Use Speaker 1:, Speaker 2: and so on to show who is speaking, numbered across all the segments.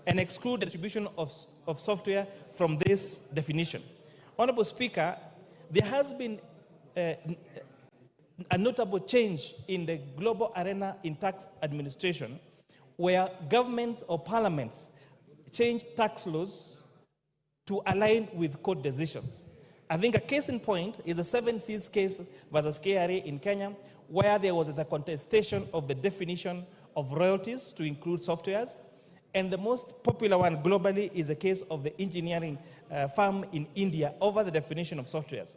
Speaker 1: and exclude the distribution of software from this definition. Honorable Speaker, there has been a notable change in the global arena in tax administration, where governments or parliaments change tax laws to align with court decisions. I think a case in point is the 7Cs case versus KRA in Kenya, where there was the contestation of the definition of royalties to include softwares. And the most popular one globally is the case of the engineering firm in India over the definition of softwares.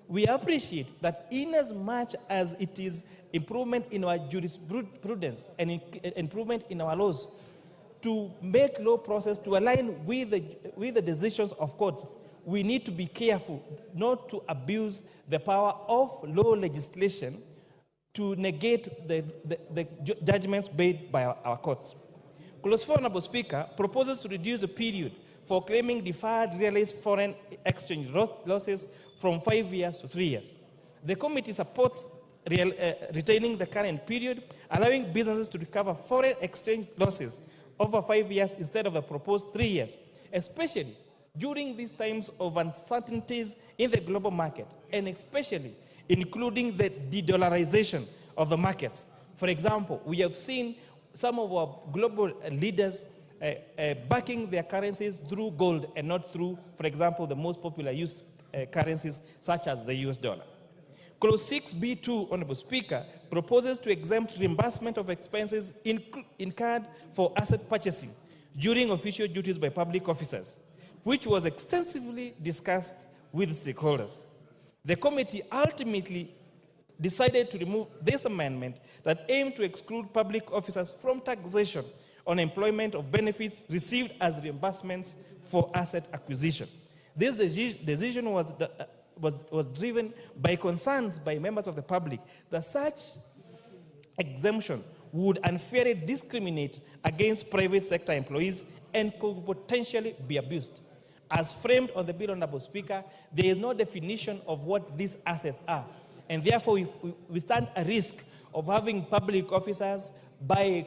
Speaker 1: We appreciate that in as much as it is improvement in our jurisprudence and improvement in our laws to make law process to align with the decisions of courts, we need to be careful not to abuse the power of law legislation to negate the judgments made by our courts. Clause 4, Honorable Speaker, proposes to reduce the period for claiming deferred realized foreign exchange losses from 5 years to 3 years. The committee supports retaining the current period, allowing businesses to recover foreign exchange losses over 5 years instead of the proposed 3 years, especially during these times of uncertainties in the global market, and especially including the de-dollarization of the markets. For example, we have seen some of our global leaders backing their currencies through gold and not through, for example, the most popular used currencies such as the US dollar. Clause 6B2, Honorable Speaker, proposes to exempt reimbursement of expenses incurred for asset purchasing during official duties by public officers, which was extensively discussed with stakeholders. The committee ultimately decided to remove this amendment that aimed to exclude public officers from taxation on employment of benefits received as reimbursements for asset acquisition. This decision was driven by concerns by members of the public that such exemption would unfairly discriminate against private sector employees and could potentially be abused. As framed on the bill, Honorable Speaker, there is no definition of what these assets are. And therefore, we stand a risk of having public officers buy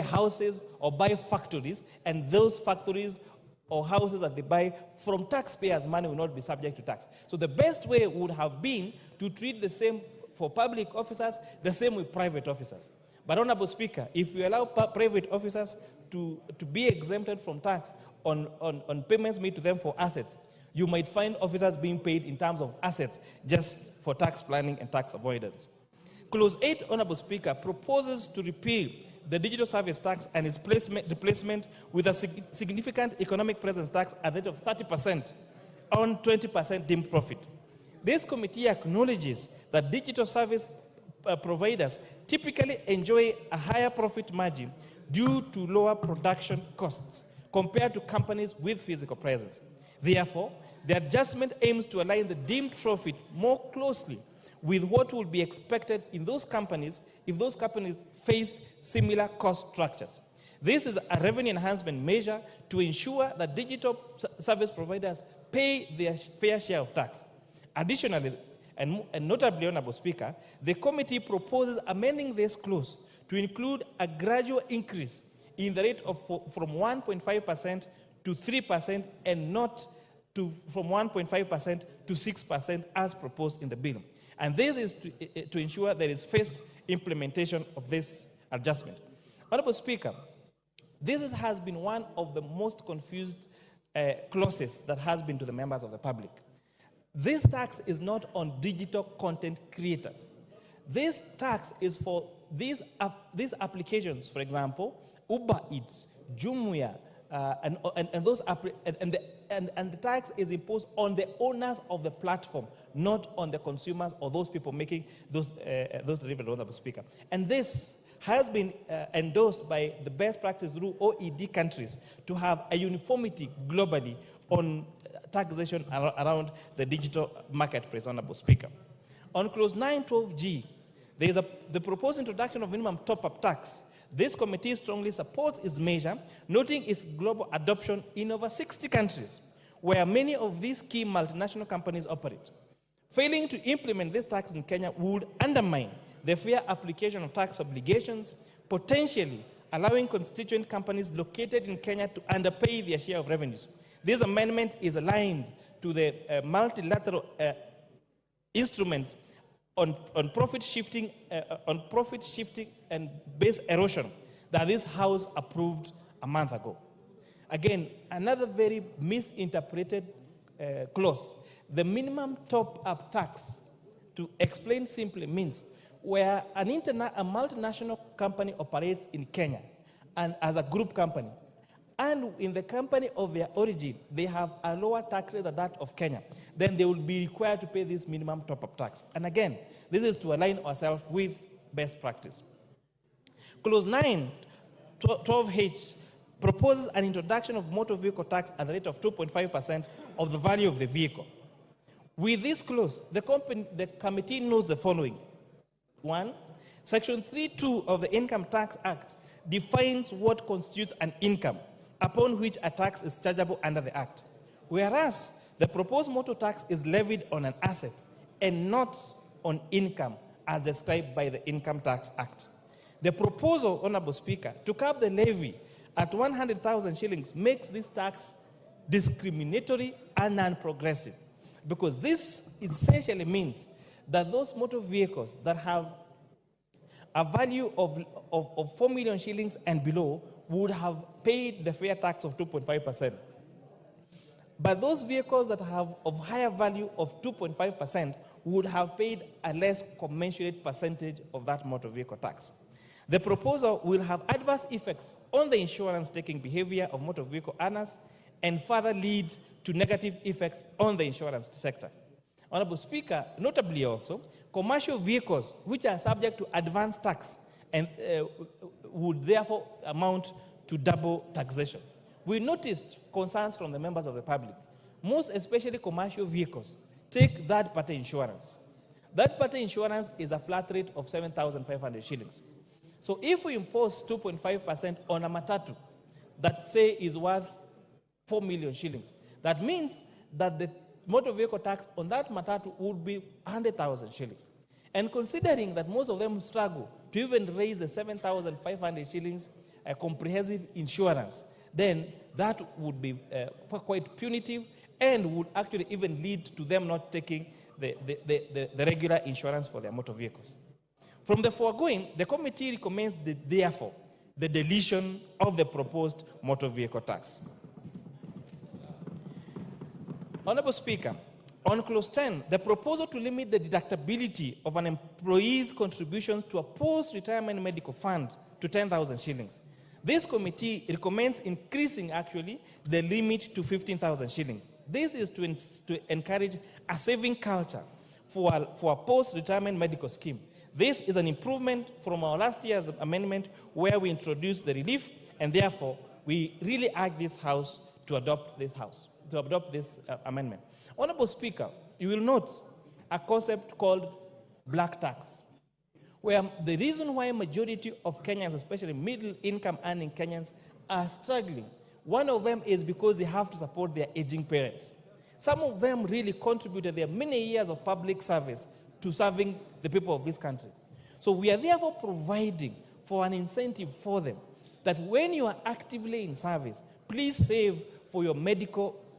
Speaker 1: houses or buy factories, and those factories or houses that they buy from taxpayers' money will not be subject to tax. So the best way would have been to treat the same for public officers, the same with private officers. But Honorable Speaker, if we allow private officers to be exempted from tax on payments made to them for assets, you might find officers being paid in terms of assets just for tax planning and tax avoidance. Clause 8, Honorable Speaker, proposes to repeal the digital service tax and its replacement with a significant economic presence tax at the rate of 30% on 20% deemed profit. This committee acknowledges that digital service providers typically enjoy a higher profit margin due to lower production costs compared to companies with physical presence. Therefore, the adjustment aims to align the deemed profit more closely with what will be expected in those companies if those companies face similar cost structures. This is a revenue enhancement measure to ensure that digital service providers pay their fair share of tax. Additionally, and notably, Honorable Speaker, the committee proposes amending this clause to include a gradual increase in the rate of from 1.5% to 3% and not from 1.5% to 6% as proposed in the bill. And this is to ensure there is fast implementation of this adjustment. Honorable Speaker, this has been one of the most confused clauses that has been to the members of the public. This tax is not on digital content creators. This tax is for these applications, for example, Uber Eats, Jumia, and the tax is imposed on the owners of the platform, not on the consumers or those people making those deliveries, Honorable Speaker. And this has been endorsed by the best practice through OECD countries to have a uniformity globally on taxation around the digital marketplace, Honorable Speaker. On clause 912G, there is the proposed introduction of minimum top-up tax. This committee strongly supports its measure, noting its global adoption in over 60 countries, where many of these key multinational companies operate. Failing to implement this tax in Kenya would undermine the fair application of tax obligations, potentially allowing constituent companies located in Kenya to underpay their share of revenues. This amendment is aligned to the multilateral instruments on profit shifting and base erosion that this House approved a month ago. Again, another very misinterpreted clause. The minimum top-up tax, to explain simply, means where a multinational company operates in Kenya and as a group company, and in the company of their origin, they have a lower tax rate than that of Kenya, then they will be required to pay this minimum top-up tax. And again, this is to align ourselves with best practice. Clause 9, 12H, proposes an introduction of motor vehicle tax at the rate of 2.5% of the value of the vehicle. With this clause, the committee knows the following. 1, Section 3.2 of the Income Tax Act defines what constitutes an income upon which a tax is chargeable under the Act, whereas the proposed motor tax is levied on an asset and not on income as described by the Income Tax Act. The proposal, Honorable Speaker, to cap the levy at 100,000 shillings makes this tax discriminatory and non-progressive, because this essentially means that those motor vehicles that have a value of 4 million shillings and below would have paid the fair tax of 2.5%. But those vehicles that have of higher value of 2.5% would have paid a less commensurate percentage of that motor vehicle tax. The proposal will have adverse effects on the insurance-taking behavior of motor vehicle owners and further lead to negative effects on the insurance sector. Honorable Speaker, notably also, commercial vehicles which are subject to advance tax and would therefore amount to double taxation. We noticed concerns from the members of the public. Most especially commercial vehicles take third-party insurance. Third-party insurance is a flat rate of 7,500 shillings. So if we impose 2.5% on a matatu that, say, is worth 4 million shillings, that means that the motor vehicle tax on that matatu would be 100,000 shillings. And considering that most of them struggle to even raise the 7,500 shillings comprehensive insurance, then that would be quite punitive and would actually even lead to them not taking the regular insurance for their motor vehicles. From the foregoing, the committee recommends, therefore, the deletion of the proposed motor vehicle tax. Honorable Speaker, on clause 10, the proposal to limit the deductibility of an employee's contributions to a post-retirement medical fund to 10,000 shillings. This committee recommends increasing, actually, the limit to 15,000 shillings. This is to encourage a saving culture for a post-retirement medical scheme. This is an improvement from our last year's amendment where we introduced the relief, and therefore, we really urge this House to adopt this amendment. Honorable Speaker, you will note a concept called black tax, where the reason why a majority of Kenyans, especially middle-income earning Kenyans, are struggling, one of them is because they have to support their aging parents. Some of them really contributed their many years of public service to serving the people of this country. So we are therefore providing for an incentive for them that when you are actively in service, please save for your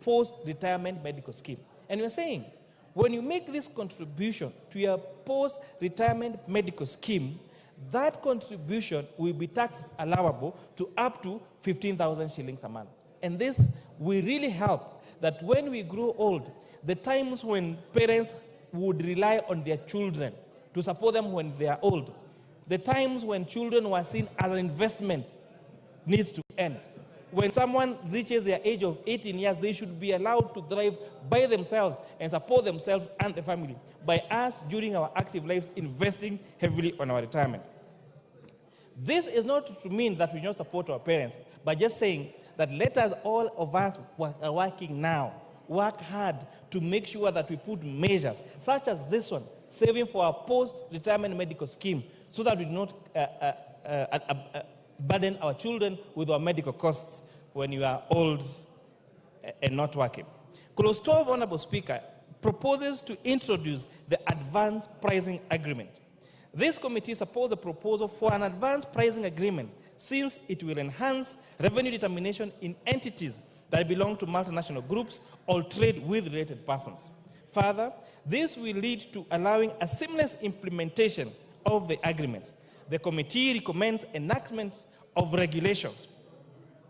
Speaker 1: post-retirement medical scheme. And we're saying, when you make this contribution to your post-retirement medical scheme, that contribution will be tax allowable to up to 15,000 shillings a month. And this will really help that when we grow old, the times when parents would rely on their children to support them when they are old, the times when children were seen as an investment needs to end. When someone reaches their age of 18 years, they should be allowed to drive by themselves and support themselves and the family by us during our active lives investing heavily on our retirement. This is not to mean that we don't support our parents, but just saying that let us, all of us who are working now, work hard to make sure that we put measures such as this one, saving for our post-retirement medical scheme, so that we do not burden our children with our medical costs when you are old and not working. Clause 12, Honorable Speaker, proposes to introduce the advance pricing agreement. This committee supports a proposal for an advance pricing agreement since it will enhance revenue determination in entities that belong to multinational groups or trade with related persons. Further, this will lead to allowing a seamless implementation of the agreements. The committee recommends enactment of regulations.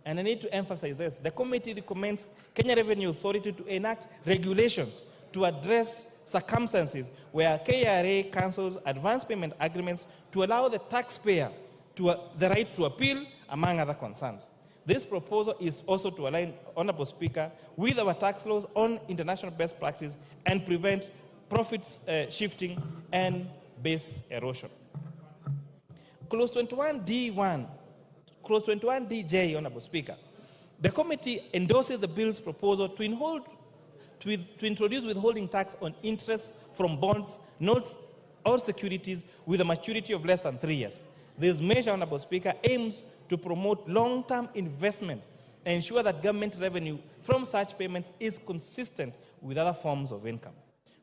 Speaker 1: And I need to emphasize this. The committee recommends Kenya Revenue Authority to enact regulations to address circumstances where KRA cancels advance payment agreements to allow the taxpayer the right to appeal, among other concerns. This proposal is also to align, Honorable Speaker, with our tax laws on international best practice and prevent profits shifting and base erosion. Clause 21D1, Clause 21DJ, Honorable Speaker. The committee endorses the bill's proposal to introduce withholding tax on interest from bonds, notes, or securities with a maturity of less than 3 years. This measure, Honorable Speaker, aims to promote long-term investment and ensure that government revenue from such payments is consistent with other forms of income.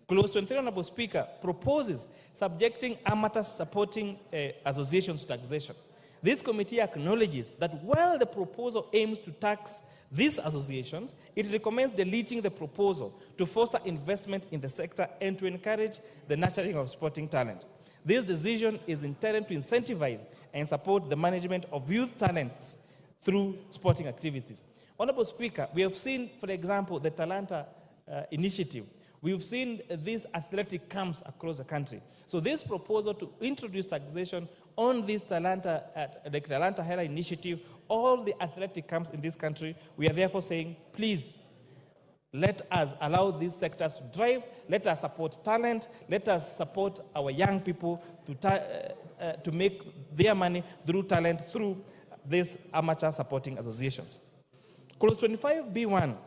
Speaker 1: Clause 23, Honorable Speaker, proposes subjecting amateur supporting associations to taxation. This committee acknowledges that while the proposal aims to tax these associations, it recommends deleting the proposal to foster investment in the sector and to encourage the nurturing of sporting talent. This decision is intended to incentivize and support the management of youth talents through sporting activities. Honorable Speaker, we have seen, for example, the Talanta initiative. We've seen these athletic camps across the country. So this proposal to introduce taxation on this Talanta Hera initiative, all the athletic camps in this country, we are therefore saying, please, let us allow these sectors to drive, let us support talent, let us support our young people to make their money through talent, through these amateur supporting associations. Clause 25B1,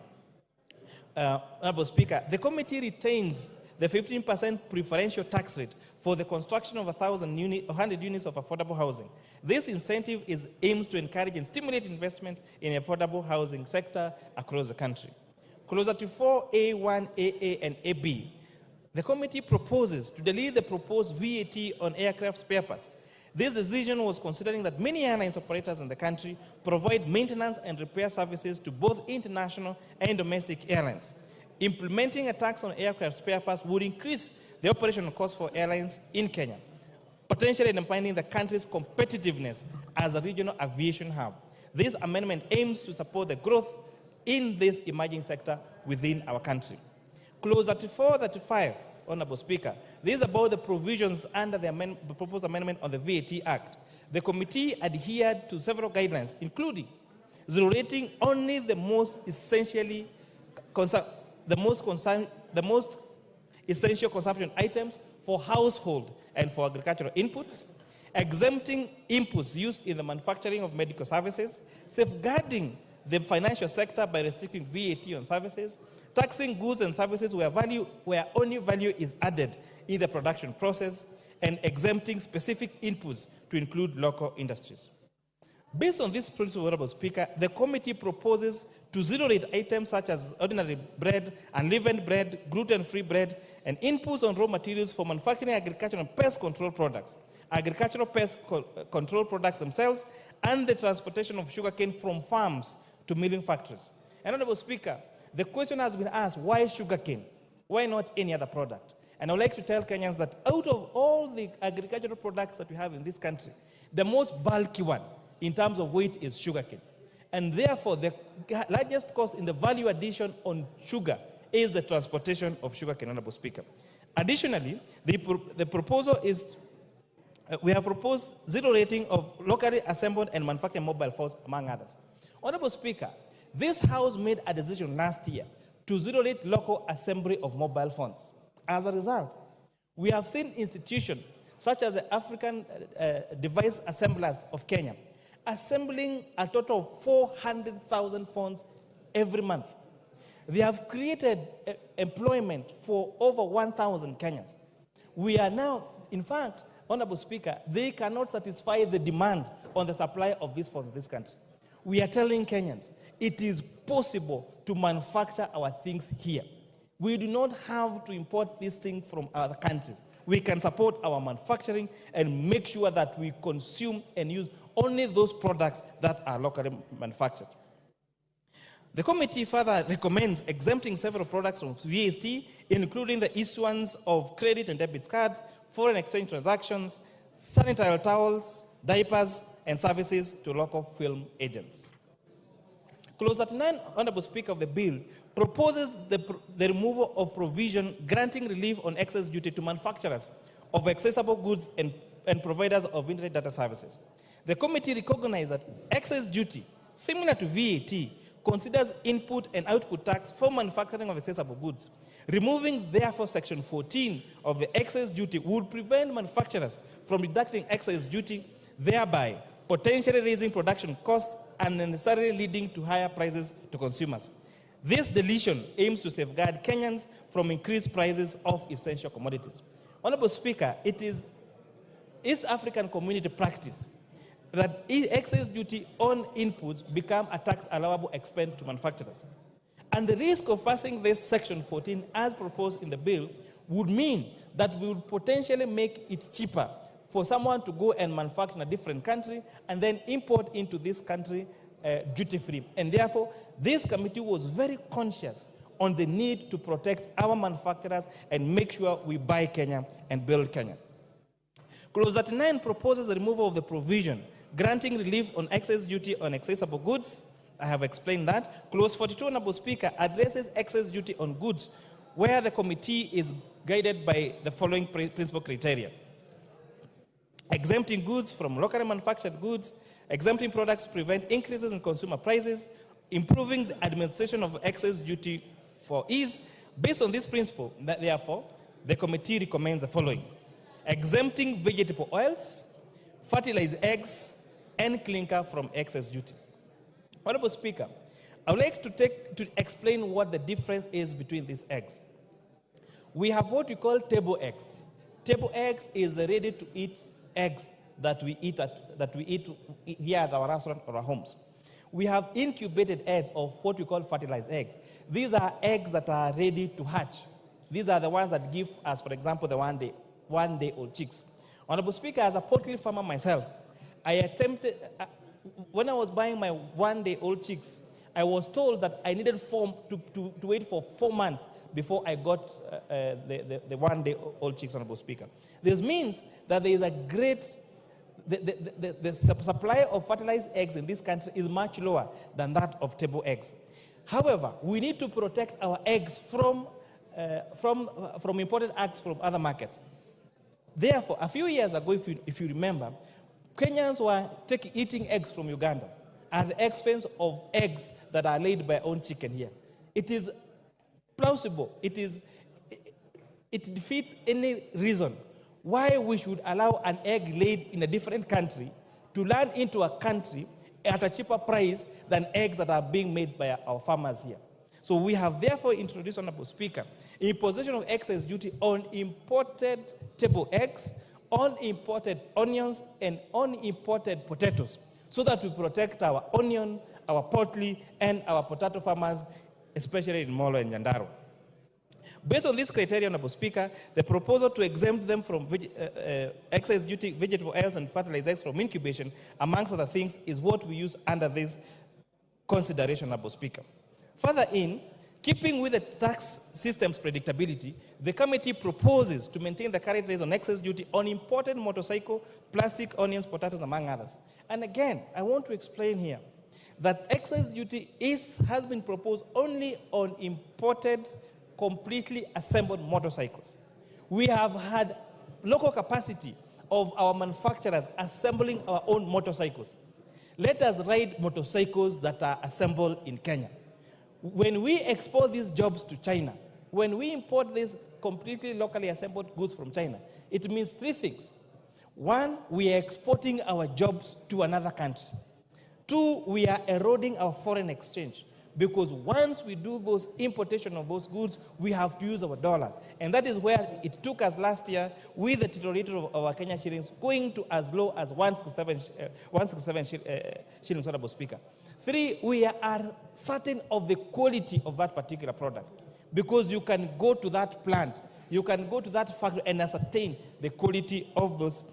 Speaker 1: Honorable Speaker, the committee retains the 15% preferential tax rate for the construction of 100 units of affordable housing. This incentive aims to encourage and stimulate investment in the affordable housing sector across the country. Clause 34A1, AA, and AB. The committee proposes to delete the proposed VAT on aircraft spare parts. This decision was considering that many airlines operators in the country provide maintenance and repair services to both international and domestic airlines. Implementing a tax on aircraft spare parts would increase the operational cost for airlines in Kenya, potentially undermining the country's competitiveness as a regional aviation hub. This amendment aims to support the growth in this emerging sector within our country. Clause 34-35, Honorable Speaker, this is about the provisions under the proposed amendment on the VAT Act. The committee adhered to several guidelines, including zero rating only the most essential consumption items for household and for agricultural inputs, exempting inputs used in the manufacturing of medical services, safeguarding the financial sector by restricting VAT on services, taxing goods and services where only value is added in the production process, and exempting specific inputs to include local industries. Based on this principle, Honorable Speaker, the committee proposes to zero-rate items such as ordinary bread, unleavened bread, gluten-free bread, and inputs on raw materials for manufacturing agricultural and pest control products, agricultural pest control products themselves, and the transportation of sugarcane from farms to milling factories. And Honorable Speaker, the question has been asked, why sugarcane? Why not any other product? And I would like to tell Kenyans that out of all the agricultural products that we have in this country, the most bulky one in terms of weight is sugarcane. And therefore, the largest cost in the value addition on sugar is the transportation of sugarcane, Honorable Speaker. Additionally, the proposal is, we have proposed zero rating of locally assembled and manufactured mobile phones, among others. Honorable Speaker, this House made a decision last year to zero rate local assembly of mobile phones. As a result, we have seen institutions such as the African Device Assemblers of Kenya assembling a total of 400,000 phones every month. They have created employment for over 1,000 Kenyans. We are now, in fact, Honorable Speaker, they cannot satisfy the demand on the supply of these phones in this country. We are telling Kenyans, it is possible to manufacture our things here. We do not have to import these things from other countries. We can support our manufacturing and make sure that we consume and use only those products that are locally manufactured. The committee further recommends exempting several products from VAT, including the issuance of credit and debit cards, foreign exchange transactions, sanitary towels, diapers, and services to local film agents. Clause 39, Honorable Speaker, of the bill proposes the removal of provision granting relief on excess duty to manufacturers of accessible goods and providers of internet data services. The committee recognizes that excess duty, similar to VAT, considers input and output tax for manufacturing of accessible goods. Removing, therefore, Section 14 of the excess duty would prevent manufacturers from deducting excess duty, thereby potentially raising production costs and necessarily leading to higher prices to consumers. This deletion aims to safeguard Kenyans from increased prices of essential commodities. Honorable Speaker, it is East African community practice that excess duty on inputs become a tax allowable expense to manufacturers. And the risk of passing this Section 14 as proposed in the bill would mean that we would potentially make it cheaper for someone to go and manufacture in a different country and then import into this country duty-free. And therefore, this committee was very conscious on the need to protect our manufacturers and make sure we buy Kenya and build Kenya. Clause 39 proposes the removal of the provision granting relief on excess duty on accessible goods. I have explained that. Clause 42, Honorable Speaker, addresses excess duty on goods where the committee is guided by the following principal criteria: exempting goods from locally manufactured goods, exempting products to prevent increases in consumer prices, improving the administration of excess duty for ease. Based on this principle, therefore, the committee recommends the following: exempting vegetable oils, fertilized eggs, and clinker from excess duty. Honorable Speaker, I would like to explain what the difference is between these eggs. We have what we call table eggs. Table eggs is ready-to-eat eggs that we eat here at our restaurant or our homes. We have incubated eggs of what we call fertilized eggs. These are eggs that are ready to hatch. These are the ones that give us, for example, the one-day-old chicks. Honorable Speaker, as a poultry farmer myself, I attempted, when I was buying my one-day-old chicks, I was told that I needed to wait for 4 months before I got the one-day-old chicks, Honorable Speaker. This means that there is a great, the supply of fertilized eggs in this country is much lower than that of table eggs. However, we need to protect our eggs from imported eggs from other markets. Therefore, a few years ago, if you remember, Kenyans were eating eggs from Uganda at the expense of eggs that are laid by our own chicken here. It is plausible. It defeats any reason why we should allow an egg laid in a different country to land into a country at a cheaper price than eggs that are being made by our farmers here. So we have therefore introduced, Honorable Speaker, imposition of excess duty on imported table eggs, on imported onions, and on imported potatoes, so that we protect our onion, our poultry, and our potato farmers, especially in Molo and Nyandarua. Based on this criteria, Honorable Speaker, the proposal to exempt them from excess duty, vegetable oils, and fertilized eggs from incubation, amongst other things, is what we use under this consideration, Honorable Speaker. Further in, keeping with the tax system's predictability, the committee proposes to maintain the current rates on excess duty on imported motorcycle, plastic, onions, potatoes, among others. And again, I want to explain here that excess duty has been proposed only on imported, completely assembled motorcycles. We have had local capacity of our manufacturers assembling our own motorcycles. Let us ride motorcycles that are assembled in Kenya. When we export these jobs to China, when we import these completely locally assembled goods from China, it means three things. One, we are exporting our jobs to another country. Two, we are eroding our foreign exchange, because once we do those importation of those goods, we have to use our dollars. And that is where it took us last year with the titulator of our Kenya shillings going to as low as 167 shillings, Honorable Speaker. Three, we are certain of the quality of that particular product, because you can go to that plant, you can go to that factory and ascertain the quality of those,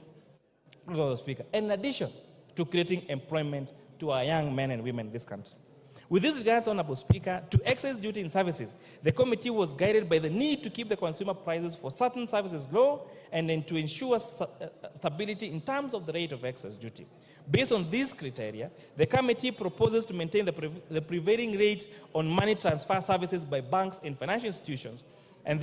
Speaker 1: Speaker. In addition, to creating employment to our young men and women in this country. With this regards, Honorable Speaker, to excess duty in services, the committee was guided by the need to keep the consumer prices for certain services low and then to ensure stability in terms of the rate of excess duty. Based on these criteria, the committee proposes to maintain the prevailing rate on money transfer services by banks and financial institutions and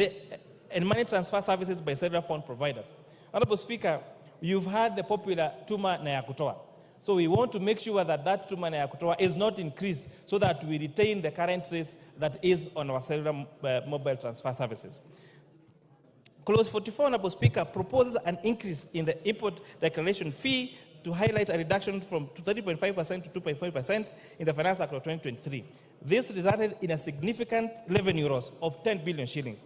Speaker 1: money transfer services by several fund providers. Honorable Speaker, you've heard the popular tuma na ya kutoa. So we want to make sure that that tuma na ya kutoa is not increased so that we retain the current rates that is on our cellular mobile transfer services. Clause 44, Honorable Speaker, proposes an increase in the import declaration fee to highlight a reduction from 30.5% to 2.5% in the Finance Act of 2023. This resulted in a significant revenue loss of 10 billion shillings,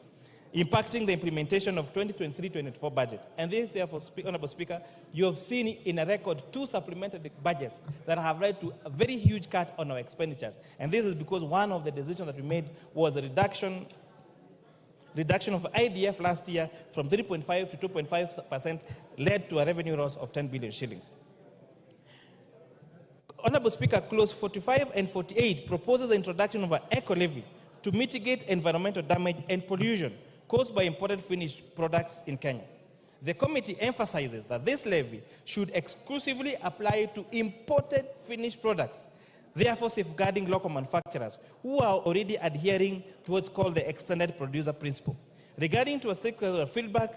Speaker 1: impacting the implementation of 2023-24 budget. And this, therefore, Honorable Speaker, you have seen in a record 2 supplementary budgets that have led to a very huge cut on our expenditures. And this is because one of the decisions that we made was a reduction of IDF last year from 3.5 to 2.5% led to a revenue loss of 10 billion shillings. Honorable Speaker, clause 45 and 48 proposes the introduction of an eco-levy to mitigate environmental damage and pollution caused by imported finished products in Kenya. The committee emphasizes that this levy should exclusively apply to imported finished products, therefore safeguarding local manufacturers who are already adhering to what's called the extended producer principle. Regarding to a stakeholder feedback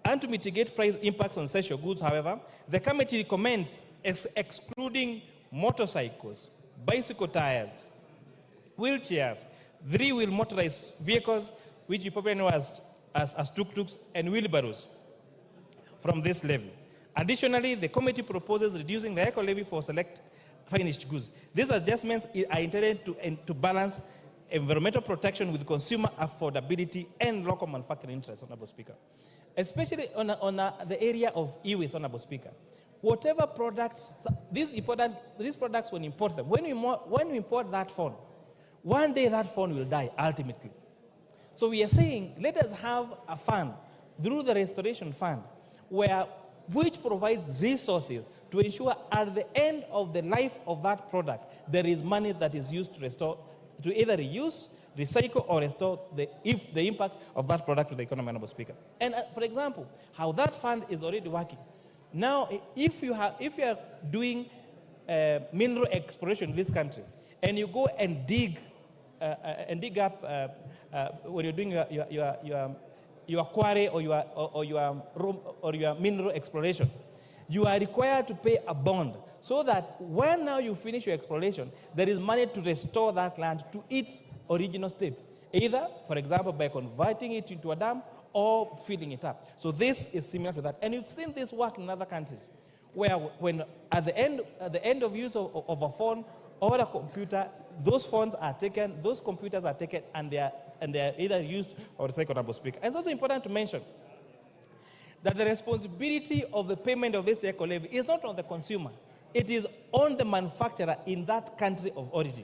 Speaker 1: and to mitigate price impacts on essential goods, however, the committee recommends excluding motorcycles, bicycle tires, wheelchairs, 3-wheel motorized vehicles, which you probably know as tuk-tuks and wheelbarrows, from this levy. Additionally, the committee proposes reducing the eco-levy for select finished goods. These adjustments are intended to balance environmental protection with consumer affordability and local manufacturing interests, Honorable Speaker. Especially on the area of e-waste, Honorable Speaker. Whatever products, these products, when you import them, when we import that phone, one day that phone will die ultimately. So we are saying, let us have a fund through the restoration fund which provides resources to ensure at the end of the life of that product, there is money that is used to restore, to either reuse, recycle, or restore the impact of that product to the economy, Honorable Speaker. And for example, how that fund is already working. Now, if you are doing mineral exploration in this country, and you go and dig up when you're doing your quarry or your mineral exploration, you are required to pay a bond so that when now you finish your exploration, there is money to restore that land to its original state, either, for example, by converting it into a dam or filling it up. So this is similar to that. And you've seen this work in other countries, where when at the end of use of a phone or a computer, those phones are taken, those computers are taken, and they are either used or recycled, Honorable Speaker. And it's also important to mention that the responsibility of the payment of this eco-levy is not on the consumer. It is on the manufacturer in that country of origin.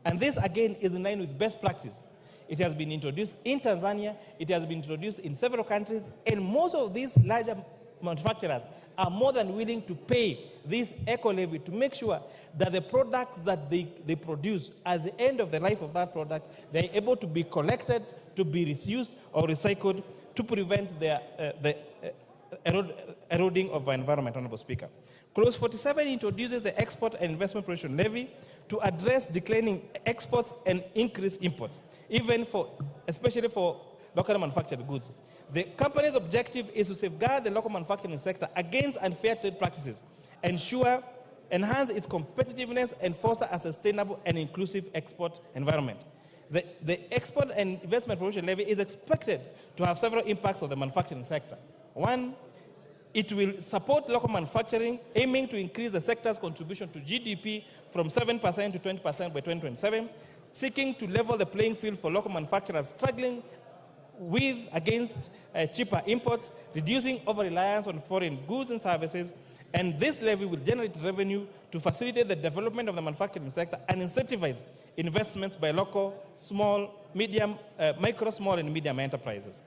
Speaker 1: And this, again, is in line with best practice. It has been introduced in Tanzania, it has been introduced in several countries, and most of these larger manufacturers are more than willing to pay this eco-levy to make sure that the products that they produce at the end of the life of that product, they're able to be collected, to be reused or recycled to prevent the eroding of the environment, Honorable Speaker. Clause 47 introduces the Export and Investment Protection Levy to address declining exports and increase imports, especially for locally manufactured goods. The company's objective is to safeguard the local manufacturing sector against unfair trade practices, enhance its competitiveness, and foster a sustainable and inclusive export environment. The Export and Investment Promotion Levy is expected to have several impacts on the manufacturing sector. One, it will support local manufacturing, aiming to increase the sector's contribution to GDP from 7% to 20% by 2027, seeking to level the playing field for local manufacturers struggling against cheaper imports, reducing over-reliance on foreign goods and services, and this levy will generate revenue to facilitate the development of the manufacturing sector and incentivize investments by local, micro, small, and medium enterprises.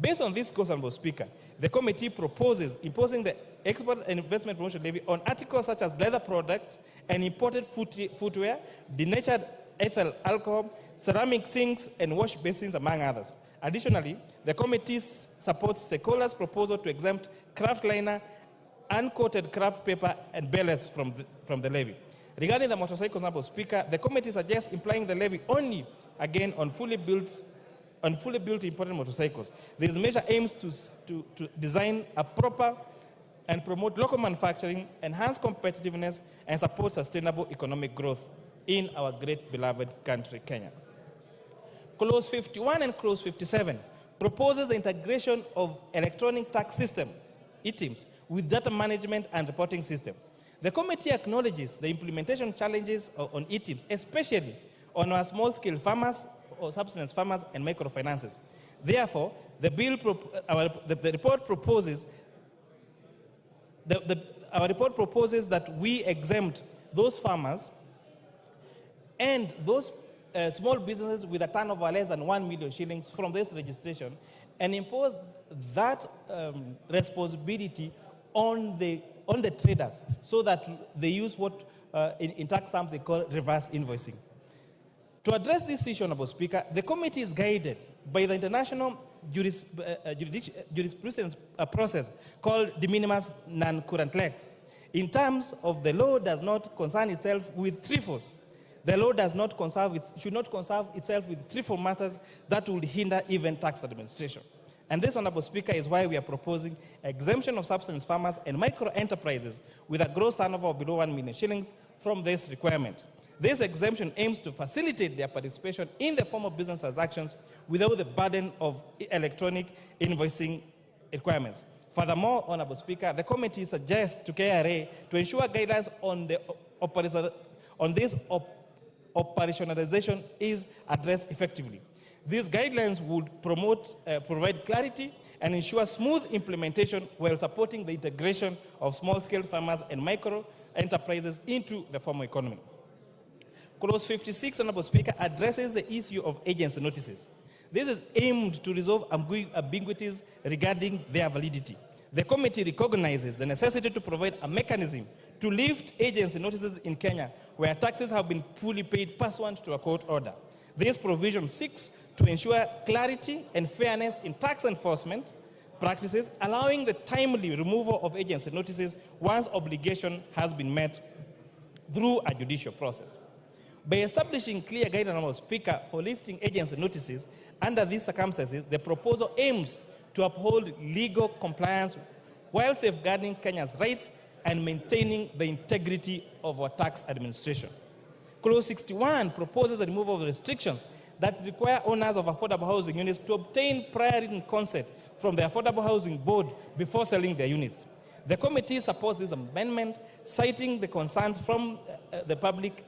Speaker 1: Based on this course, Honorable Speaker, the committee proposes imposing the Export and Investment Promotion Levy on articles such as leather products and imported footwear, denatured ethyl alcohol, ceramic sinks, and wash basins, among others. Additionally, the committee supports Secola's proposal to exempt craft liner, uncoated craft paper, and ballast from the levy. Regarding the motorcycles, Honorable Speaker, the committee suggests implying the levy only, again, on fully built imported motorcycles. This measure aims to design a proper and promote local manufacturing, enhance competitiveness, and support sustainable economic growth in our great beloved country, Kenya. Clause 51 and Clause 57 proposes the integration of electronic tax system, ETIMS, with data management and reporting system. The committee acknowledges the implementation challenges on ETIMS, especially on our small-scale farmers, or subsistence farmers, and microfinances. Therefore, the report proposes our report proposes that we exempt those farmers and those small businesses with a turnover less than 1 million shillings from this registration, and impose that responsibility on the traders, so that they use what in tax terms they call reverse invoicing. To address this issue, Honorable Speaker, the committee is guided by the international jurisprudence process called de minimis non current lex. In terms of the law does not concern itself with trifles. The law does not should not concern itself with trivial matters that would hinder even tax administration. And this, Honorable Speaker, is why we are proposing exemption of subsistence farmers and micro enterprises with a gross turnover of below 1 million shillings from this requirement. This exemption aims to facilitate their participation in the form of business transactions without the burden of electronic invoicing requirements. Furthermore, Honorable Speaker, the committee suggests to KRA to ensure guidelines on this operationalization is addressed effectively. These guidelines would provide clarity and ensure smooth implementation while supporting the integration of small-scale farmers and micro enterprises into the formal economy. Clause 56, Honorable Speaker, addresses the issue of agency notices. This is aimed to resolve ambiguities regarding their validity. The committee recognizes the necessity to provide a mechanism to lift agency notices in Kenya where taxes have been fully paid pursuant to a court order. This provision seeks to ensure clarity and fairness in tax enforcement practices, allowing the timely removal of agency notices once obligation has been met through a judicial process. By establishing clear guidelines, Honorable Speaker, for lifting agency notices under these circumstances, the proposal aims to uphold legal compliance while safeguarding Kenya's rights and maintaining the integrity of our tax administration. Clause 61 proposes the removal of restrictions that require owners of affordable housing units to obtain prior written consent from the Affordable Housing Board before selling their units. The committee supports this amendment, citing the concerns from the public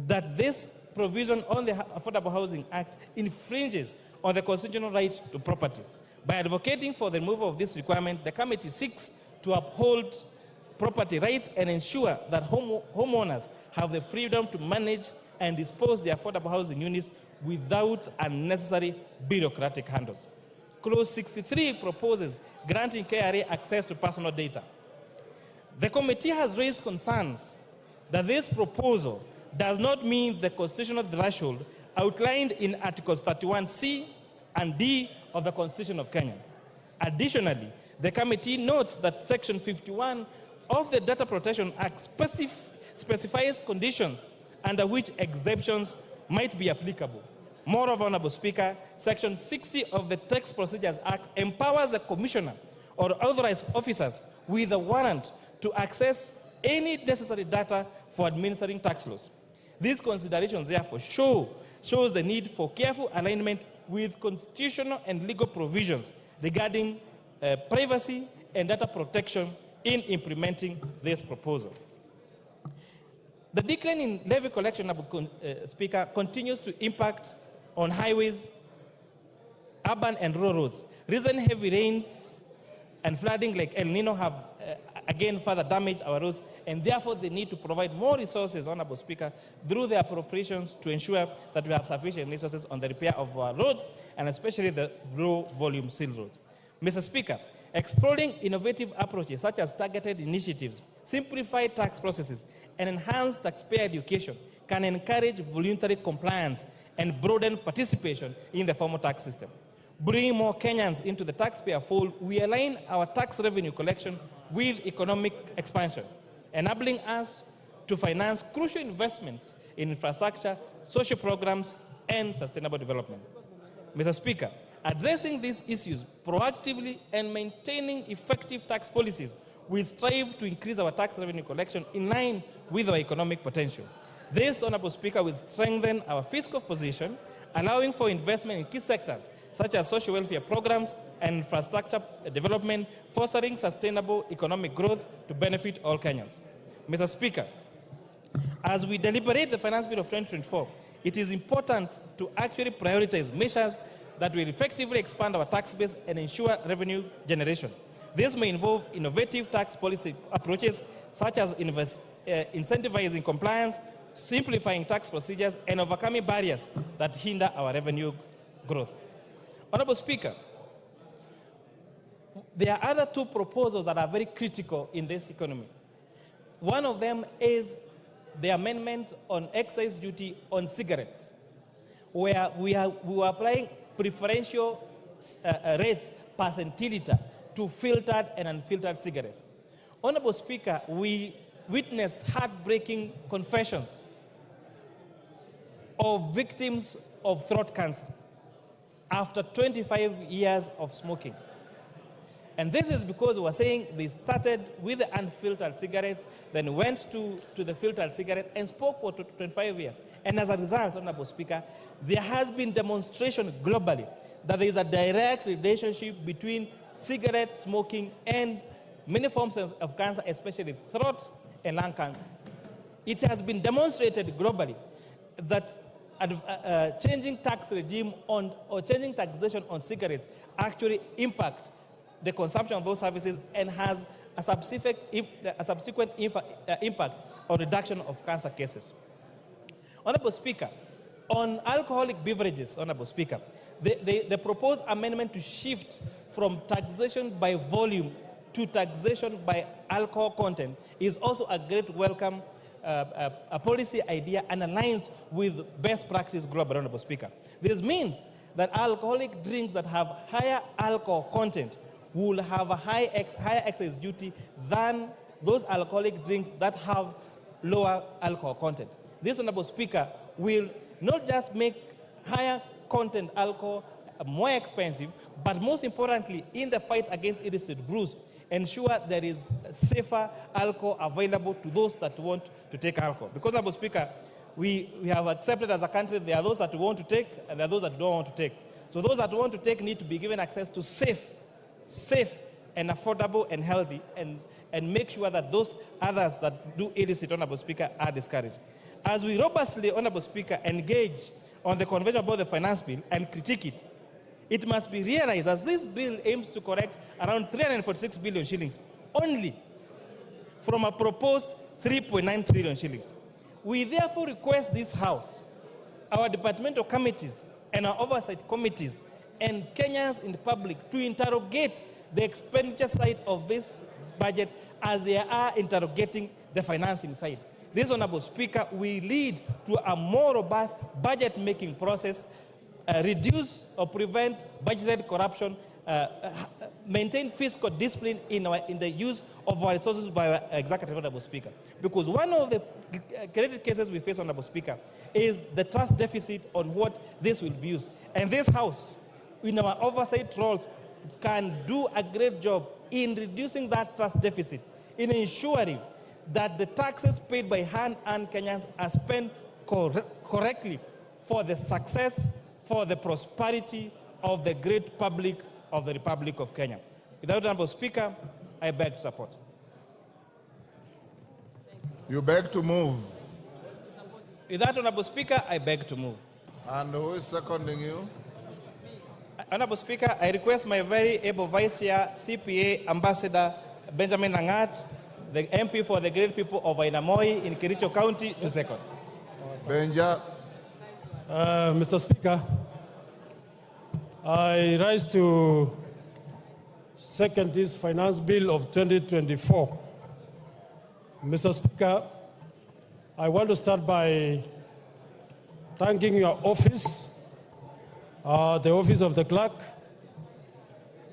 Speaker 1: that this provision on the Affordable Housing Act infringes on the constitutional right to property. By advocating for the removal of this requirement, the committee seeks to uphold property rights and ensure that homeowners have the freedom to manage and dispose their affordable housing units without unnecessary bureaucratic handles. Clause 63 proposes granting KRA access to personal data. The committee has raised concerns that this proposal does not meet the constitutional threshold outlined in Articles 31C and D of the Constitution of Kenya. Additionally, the committee notes that Section 51 of the Data Protection Act specifies conditions under which exemptions might be applicable. Moreover, Honorable Speaker, Section 60 of the Tax Procedures Act empowers the commissioner or authorized officers with a warrant to access any necessary data for administering tax laws. These considerations, therefore, shows the need for careful alignment with constitutional and legal provisions regarding privacy and data protection in implementing this proposal. The decline in levy collection, Speaker, continues to impact on highways, urban and rural roads. Recent heavy rains and flooding like El Nino have again further damage our roads, and therefore they need to provide more resources, Honorable Speaker, through the appropriations to ensure that we have sufficient resources on the repair of our roads, and especially the low-volume seal roads. Mr. Speaker, exploring innovative approaches such as targeted initiatives, simplified tax processes, and enhanced taxpayer education can encourage voluntary compliance and broaden participation in the formal tax system. Bringing more Kenyans into the taxpayer fold, we align our tax revenue collection with economic expansion, enabling us to finance crucial investments in infrastructure, social programs, and sustainable development. Mr. Speaker, addressing these issues proactively and maintaining effective tax policies will strive to increase our tax revenue collection in line with our economic potential. This, Honorable Speaker, will strengthen our fiscal position, allowing for investment in key sectors such as social welfare programs and infrastructure development, fostering sustainable economic growth to benefit all Kenyans. Mr. Speaker, as we deliberate the Finance Bill of 2024, it is important to actually prioritize measures that will effectively expand our tax base and ensure revenue generation. This may involve innovative tax policy approaches such as incentivizing compliance, simplifying tax procedures, and overcoming barriers that hinder our revenue growth. Honorable Speaker, there are other two proposals that are very critical in this economy. One of them is the amendment on excise duty on cigarettes, where we are applying preferential rates per centiliter to filtered and unfiltered cigarettes. Honorable Speaker, we witnessed heartbreaking confessions of victims of throat cancer after 25 years of smoking. And this is because we were saying they started with the unfiltered cigarettes, then went to the filtered cigarette and spoke for 25 years. And as a result, Honorable Speaker, there has been demonstration globally that there is a direct relationship between cigarette smoking and many forms of cancer, especially throat and lung cancer. It has been demonstrated globally that changing tax regime or changing taxation on cigarettes actually impact the consumption of those services and has a subsequent impact on reduction of cancer cases. Honorable Speaker, on alcoholic beverages, Honorable Speaker, the proposed amendment to shift from taxation by volume to taxation by alcohol content is also a great welcome a policy idea and aligns with best practice global, Honorable Speaker. This means that alcoholic drinks that have higher alcohol content will have a higher excise duty than those alcoholic drinks that have lower alcohol content. This, Honorable Speaker, will not just make higher content alcohol more expensive, but most importantly, in the fight against illicit brews, ensure there is safer alcohol available to those that want to take alcohol. Because, Honorable Speaker, we have accepted as a country there are those that want to take and there are those that don't want to take. So those that want to take need to be given access to safe and affordable and healthy, and make sure that those others that do illicit, Honorable Speaker, are discouraged. As we robustly, Honorable Speaker, engage on the Convention about the Finance Bill and critique it, it must be realized that this bill aims to correct around 346 billion shillings only from a proposed 3.9 trillion shillings. We therefore request this House, our departmental committees and our oversight committees and Kenyans in the public to interrogate the expenditure side of this budget as they are interrogating the financing side. This, Honorable Speaker, will lead to a more robust budget-making process, reduce or prevent budgeted corruption, maintain fiscal discipline in the use of our resources by our executive, Honorable Speaker. Because one of the credit cases we face, Honorable Speaker, is the trust deficit on what this will be used. And this House, in our oversight roles, can do a great job in reducing that trust deficit, in ensuring that the taxes paid by hand-earned Kenyans are spent correctly for the success, for the prosperity of the great public of the Republic of Kenya. Without, Honorable Speaker, I beg to support.
Speaker 2: You beg to move.
Speaker 1: Without, Honorable Speaker, I beg to move.
Speaker 2: And who is seconding you?
Speaker 1: Honorable Speaker, I request my very able Vice Chair, CPA Ambassador Benjamin Langat, the MP for the great people of Ainamoi in Kericho County to second.
Speaker 2: Benja.
Speaker 3: Mr. Speaker, I rise to second this finance bill of 2024. Mr. Speaker, I want to start by thanking your office, the office of the clerk,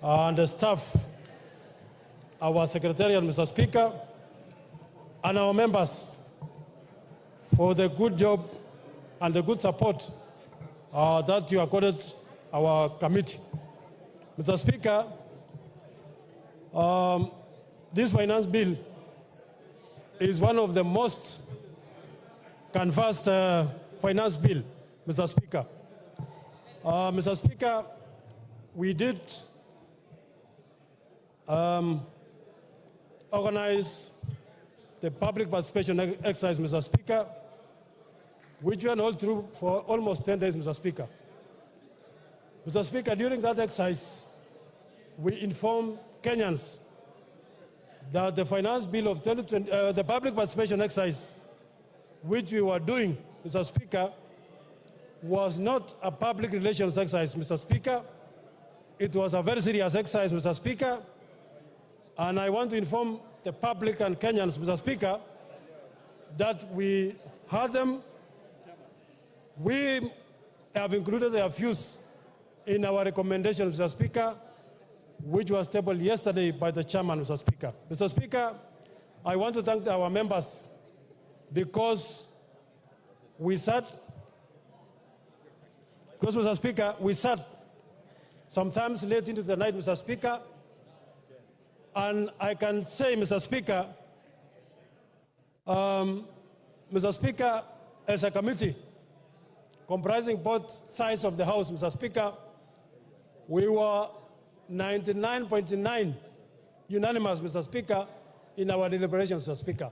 Speaker 3: and the staff, our secretariat, Mr. Speaker, and our members for the good job and the good support that you accorded our committee. Mr. Speaker, this finance bill is one of the most canvassed finance bill, Mr. Speaker. Mr. Speaker, we did organize the public participation exercise, Mr. Speaker, which went all through for almost 10 days, Mr. Speaker. Mr. Speaker, during that exercise, we informed Kenyans that the finance bill of 2020, the public participation exercise, which we were doing, Mr. Speaker, was not a public relations exercise, Mr. Speaker. It was a very serious exercise, Mr. Speaker. And I want to inform the public and Kenyans, Mr. Speaker, that we heard them. We have included their views in our recommendation, Mr. Speaker, which was tabled yesterday by the chairman, Mr. Speaker. Mr. Speaker, I want to thank our members because Mr. Speaker, we sat sometimes late into the night, Mr. Speaker, and I can say, Mr. Speaker, Mr. Speaker, as a committee comprising both sides of the House, Mr. Speaker, we were 99.9 unanimous, Mr. Speaker, in our deliberations, Mr. Speaker.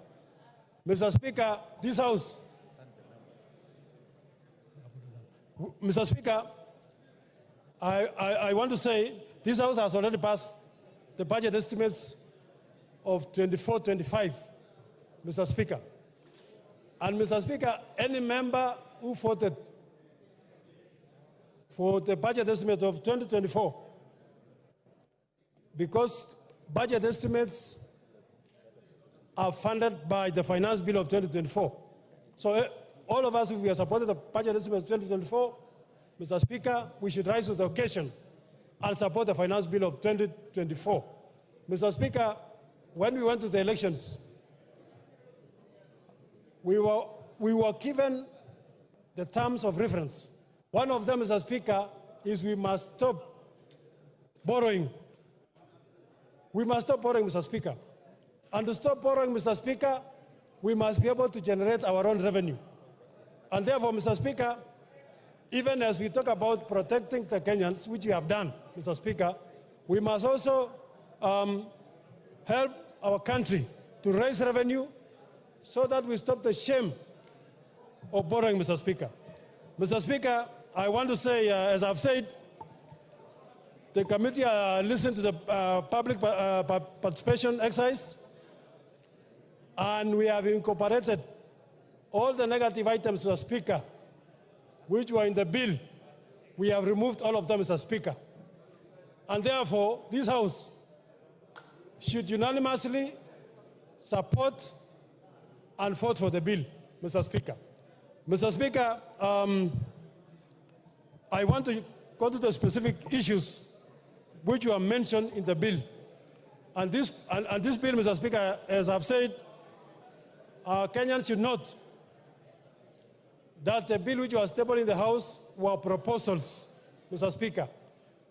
Speaker 3: Mr. Speaker, this House, Mr. Speaker, I want to say this House has already passed the budget estimates of 24-25, Mr. Speaker. And Mr. Speaker, any member who voted for the budget estimate of 2024, because budget estimates are funded by the finance bill of 2024. So all of us, if we have supported the budget estimate of 2024, Mr. Speaker, we should rise to the occasion and support the finance bill of 2024. Mr. Speaker, when we went to the elections, we were given the terms of reference. One of them, Mr. Speaker, is we must stop borrowing. We must stop borrowing, Mr. Speaker. And to stop borrowing, Mr. Speaker, we must be able to generate our own revenue. And therefore, Mr. Speaker, even as we talk about protecting the Kenyans, which we have done, Mr. Speaker, we must also help our country to raise revenue so that we stop the shame of borrowing, Mr. Speaker. Mr. Speaker, I want to say, as I've said, the committee listened to the public participation exercise, and we have incorporated all the negative items, Mr. Speaker, which were in the bill. We have removed all of them, Mr. Speaker. And therefore, this House should unanimously support and vote for the bill, Mr. Speaker. Mr. Speaker, I want to go to the specific issues which were mentioned in the bill. And this bill, Mr. Speaker, as I've said, Kenyans should note that the bill which was tabled in the House were proposals, Mr. Speaker.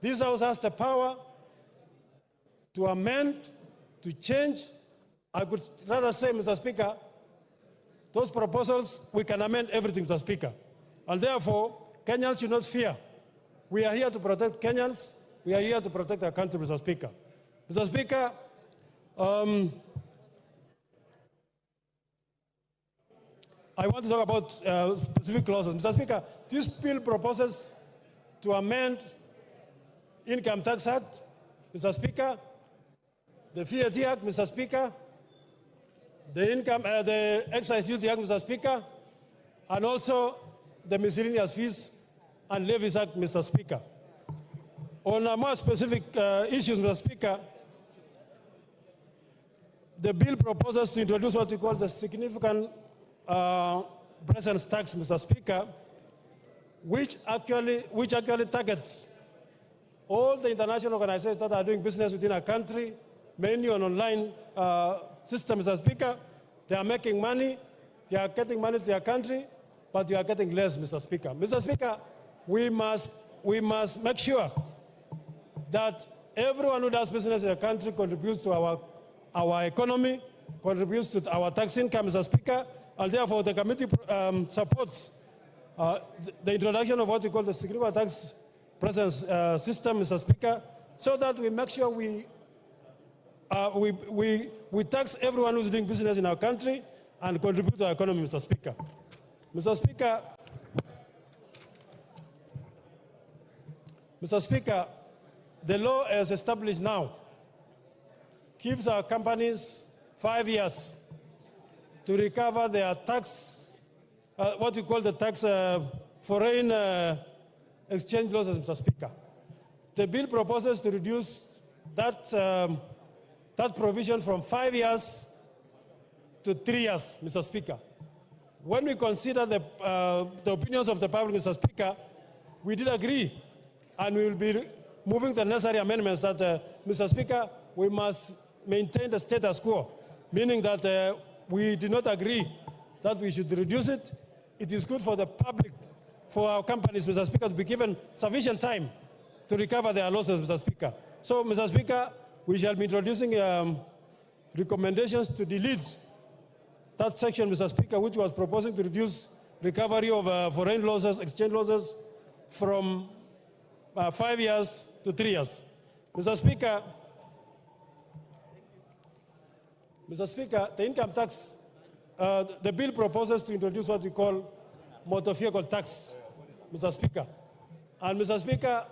Speaker 3: This House has the power to amend, to change. I could rather say, Mr. Speaker, those proposals, we can amend everything, Mr. Speaker. And therefore, Kenyans should not fear. We are here to protect Kenyans. We are here to protect our country, Mr. Speaker. Mr. Speaker, I want to talk about specific clauses. Mr. Speaker, this bill proposes to amend Income Tax Act, Mr. Speaker, the VAT Act, Mr. Speaker, the excise duty act, Mr. Speaker, and also the miscellaneous fees and levies act, Mr. Speaker. On a more specific issues, Mr. Speaker, the bill proposes to introduce what we call the significant presence tax, Mr. Speaker, which actually targets all the international organizations that are doing business within our country, mainly on online systems, Mr. Speaker. They are making money, they are getting money to their country, but they are getting less, Mr. Speaker. Mr. Speaker, we must make sure that everyone who does business in the country contributes to our economy, contributes to our tax income, Mr. Speaker, and therefore the committee supports the introduction of what we call the significant tax presence system, Mr. Speaker, so that we make sure we tax everyone who's doing business in our country and contribute to our economy, Mr. Speaker. Mr. Speaker, the law as established now gives our companies 5 years to recover their tax, what we call the tax foreign exchange losses, Mr. Speaker. The bill proposes to reduce that provision from 5 years to 3 years, Mr. Speaker. When we consider the opinions of the public, Mr. Speaker, we did agree, and we will be moving the necessary amendments that, Mr. Speaker, we must maintain the status quo, meaning that we did not agree that we should reduce it. It is good for the public, for our companies, Mr. Speaker, to be given sufficient time to recover their losses, Mr. Speaker. So, Mr. Speaker, we shall be introducing recommendations to delete that section, Mr. Speaker, which was proposing to reduce recovery of foreign losses, exchange losses, from 5 years to 3 years. Mr. Speaker, the income tax, the bill proposes to introduce what we call motor vehicle tax, Mr. Speaker. And Mr. Speaker,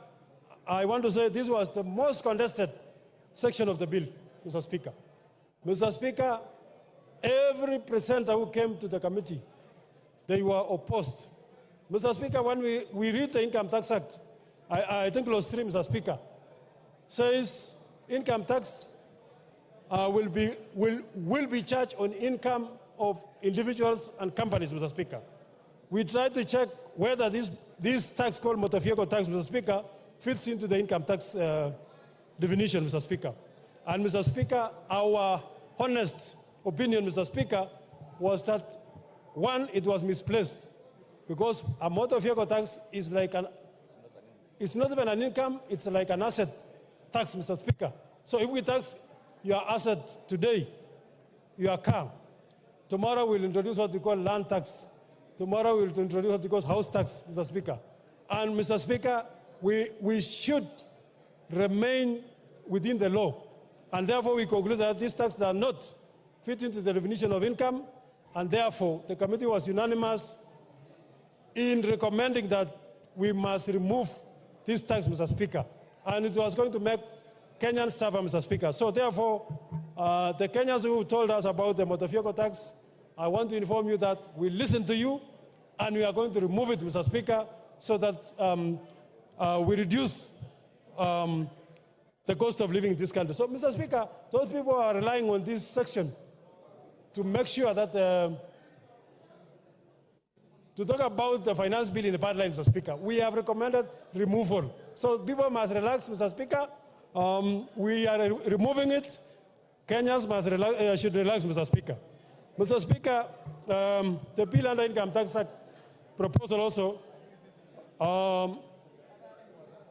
Speaker 3: I want to say this was the most contested section of the bill, Mr. Speaker. Mr. Speaker, every presenter who came to the committee, they were opposed. Mr. Speaker, when we read the Income Tax Act, I think clause 3, Mr. Speaker, says income tax will be charged on income of individuals and companies, Mr. Speaker. We tried to check whether this tax called motor vehicle tax, Mr. Speaker, fits into the income tax definition, Mr. Speaker. And Mr. Speaker, our honest opinion, Mr. Speaker, was that, one, it was misplaced, because a motor vehicle tax is like it's not even an income, it's like an asset tax, Mr. Speaker. So if we tax your asset today, your car, tomorrow we'll introduce what we call land tax. Tomorrow we'll introduce what we call house tax, Mr. Speaker. And Mr. Speaker, we should remain within the law. And therefore we conclude that these taxes are not fit into the definition of income, and therefore the committee was unanimous in recommending that we must remove this tax, Mr. Speaker. And it was going to make Kenyans suffer, Mr. Speaker. So therefore, the Kenyans who told us about the motor vehicle tax, I want to inform you that we listened to you, and we are going to remove it, Mr. Speaker, so that we reduce the cost of living in this country. So, Mr. Speaker, those people are relying on this section to make sure that, to talk about the finance bill in the parliament, Mr. Speaker, we have recommended removal. So people must relax, Mr. Speaker. We are removing it. Kenyans should relax, Mr. Speaker. Mr. Speaker, the bill under Income Tax Act proposal also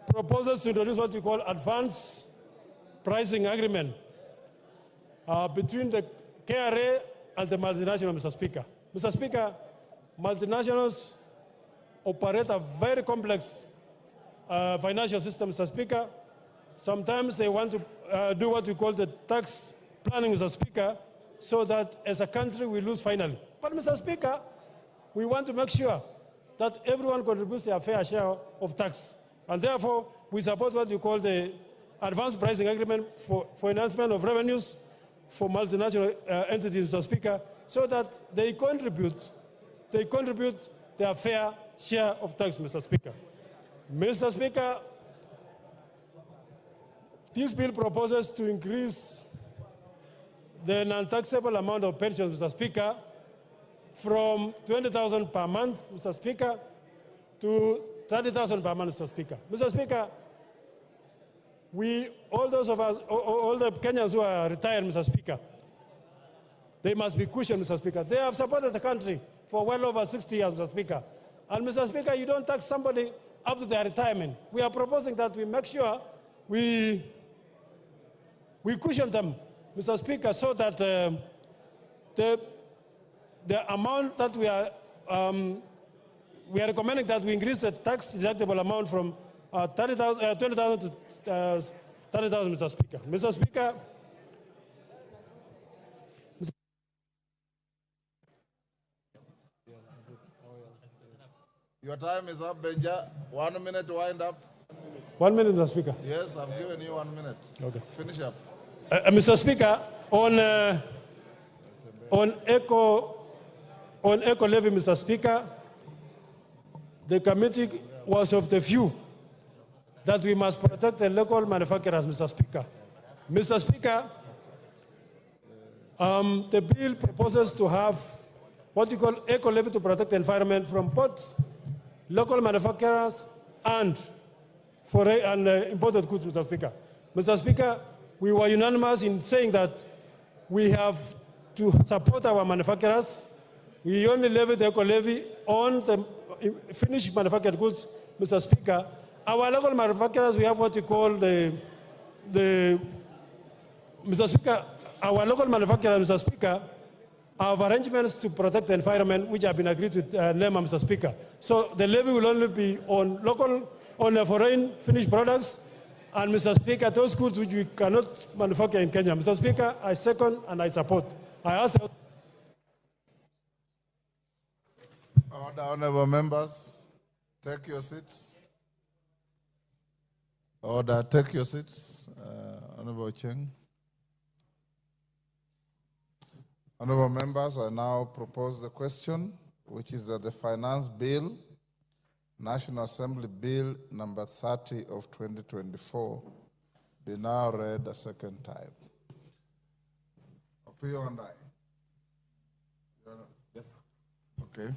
Speaker 3: proposes to introduce what we call advance pricing agreement between the KRA and the multinational, Mr. Speaker. Mr. Speaker, multinationals operate a very complex financial system, Mr. Speaker. Sometimes they want to do what we call the tax planning, Mr. Speaker, so that as a country we lose finally. But, Mr. Speaker, we want to make sure that everyone contributes their fair share of tax. And therefore, we support what we call the advanced pricing agreement for enhancement of revenues for multinational entities, Mr. Speaker, so that they contribute their fair share of tax, Mr. Speaker. Mr. Speaker, this bill proposes to increase the non-taxable amount of pensions, Mr. Speaker, from 20,000 per month, Mr. Speaker, to 30,000 per month, Mr. Speaker. Mr. Speaker, all the Kenyans who are retired, Mr. Speaker, they must be cushioned, Mr. Speaker. They have supported the country for well over 60 years, Mr. Speaker. And, Mr. Speaker, you don't tax somebody up to their retirement. We are proposing that we make sure we cushion them, Mr. Speaker, so that the amount that we are recommending that we increase the tax deductible amount from 20,000 to 30,000, Mr. Speaker. Mr. Speaker,
Speaker 2: your time is up, Benja. 1 minute to wind up.
Speaker 3: 1 minute, Mr. Speaker.
Speaker 2: Yes, I've given you 1 minute.
Speaker 3: Okay.
Speaker 2: Finish up.
Speaker 3: Mr. Speaker, on eco levy, Mr. Speaker, the committee was of the view that we must protect the local manufacturers, Mr. Speaker. Mr. Speaker, the bill proposes to have what you call eco levy to protect the environment from both local manufacturers and imported goods, Mr. Speaker. Mr. Speaker, we were unanimous in saying that we have to support our manufacturers. We only levy the eco levy on the finished manufactured goods, Mr. Speaker. Our local manufacturers, we have what we call Mr. Speaker, our local manufacturers, Mr. Speaker, have arrangements to protect the environment which have been agreed with LEMA, Mr. Speaker. So the levy will only be on foreign finished products, and Mr. Speaker, those goods which we cannot manufacture in Kenya. Mr. Speaker, I second and I support. I ask the
Speaker 2: Honorable members, take your seats. Order, take your seats. Honorable Cheng. Honorable members, I now propose the question, which is that the Finance Bill, National Assembly Bill number 30 of 2024, be now read a second time. Opio and I. Yes. Okay.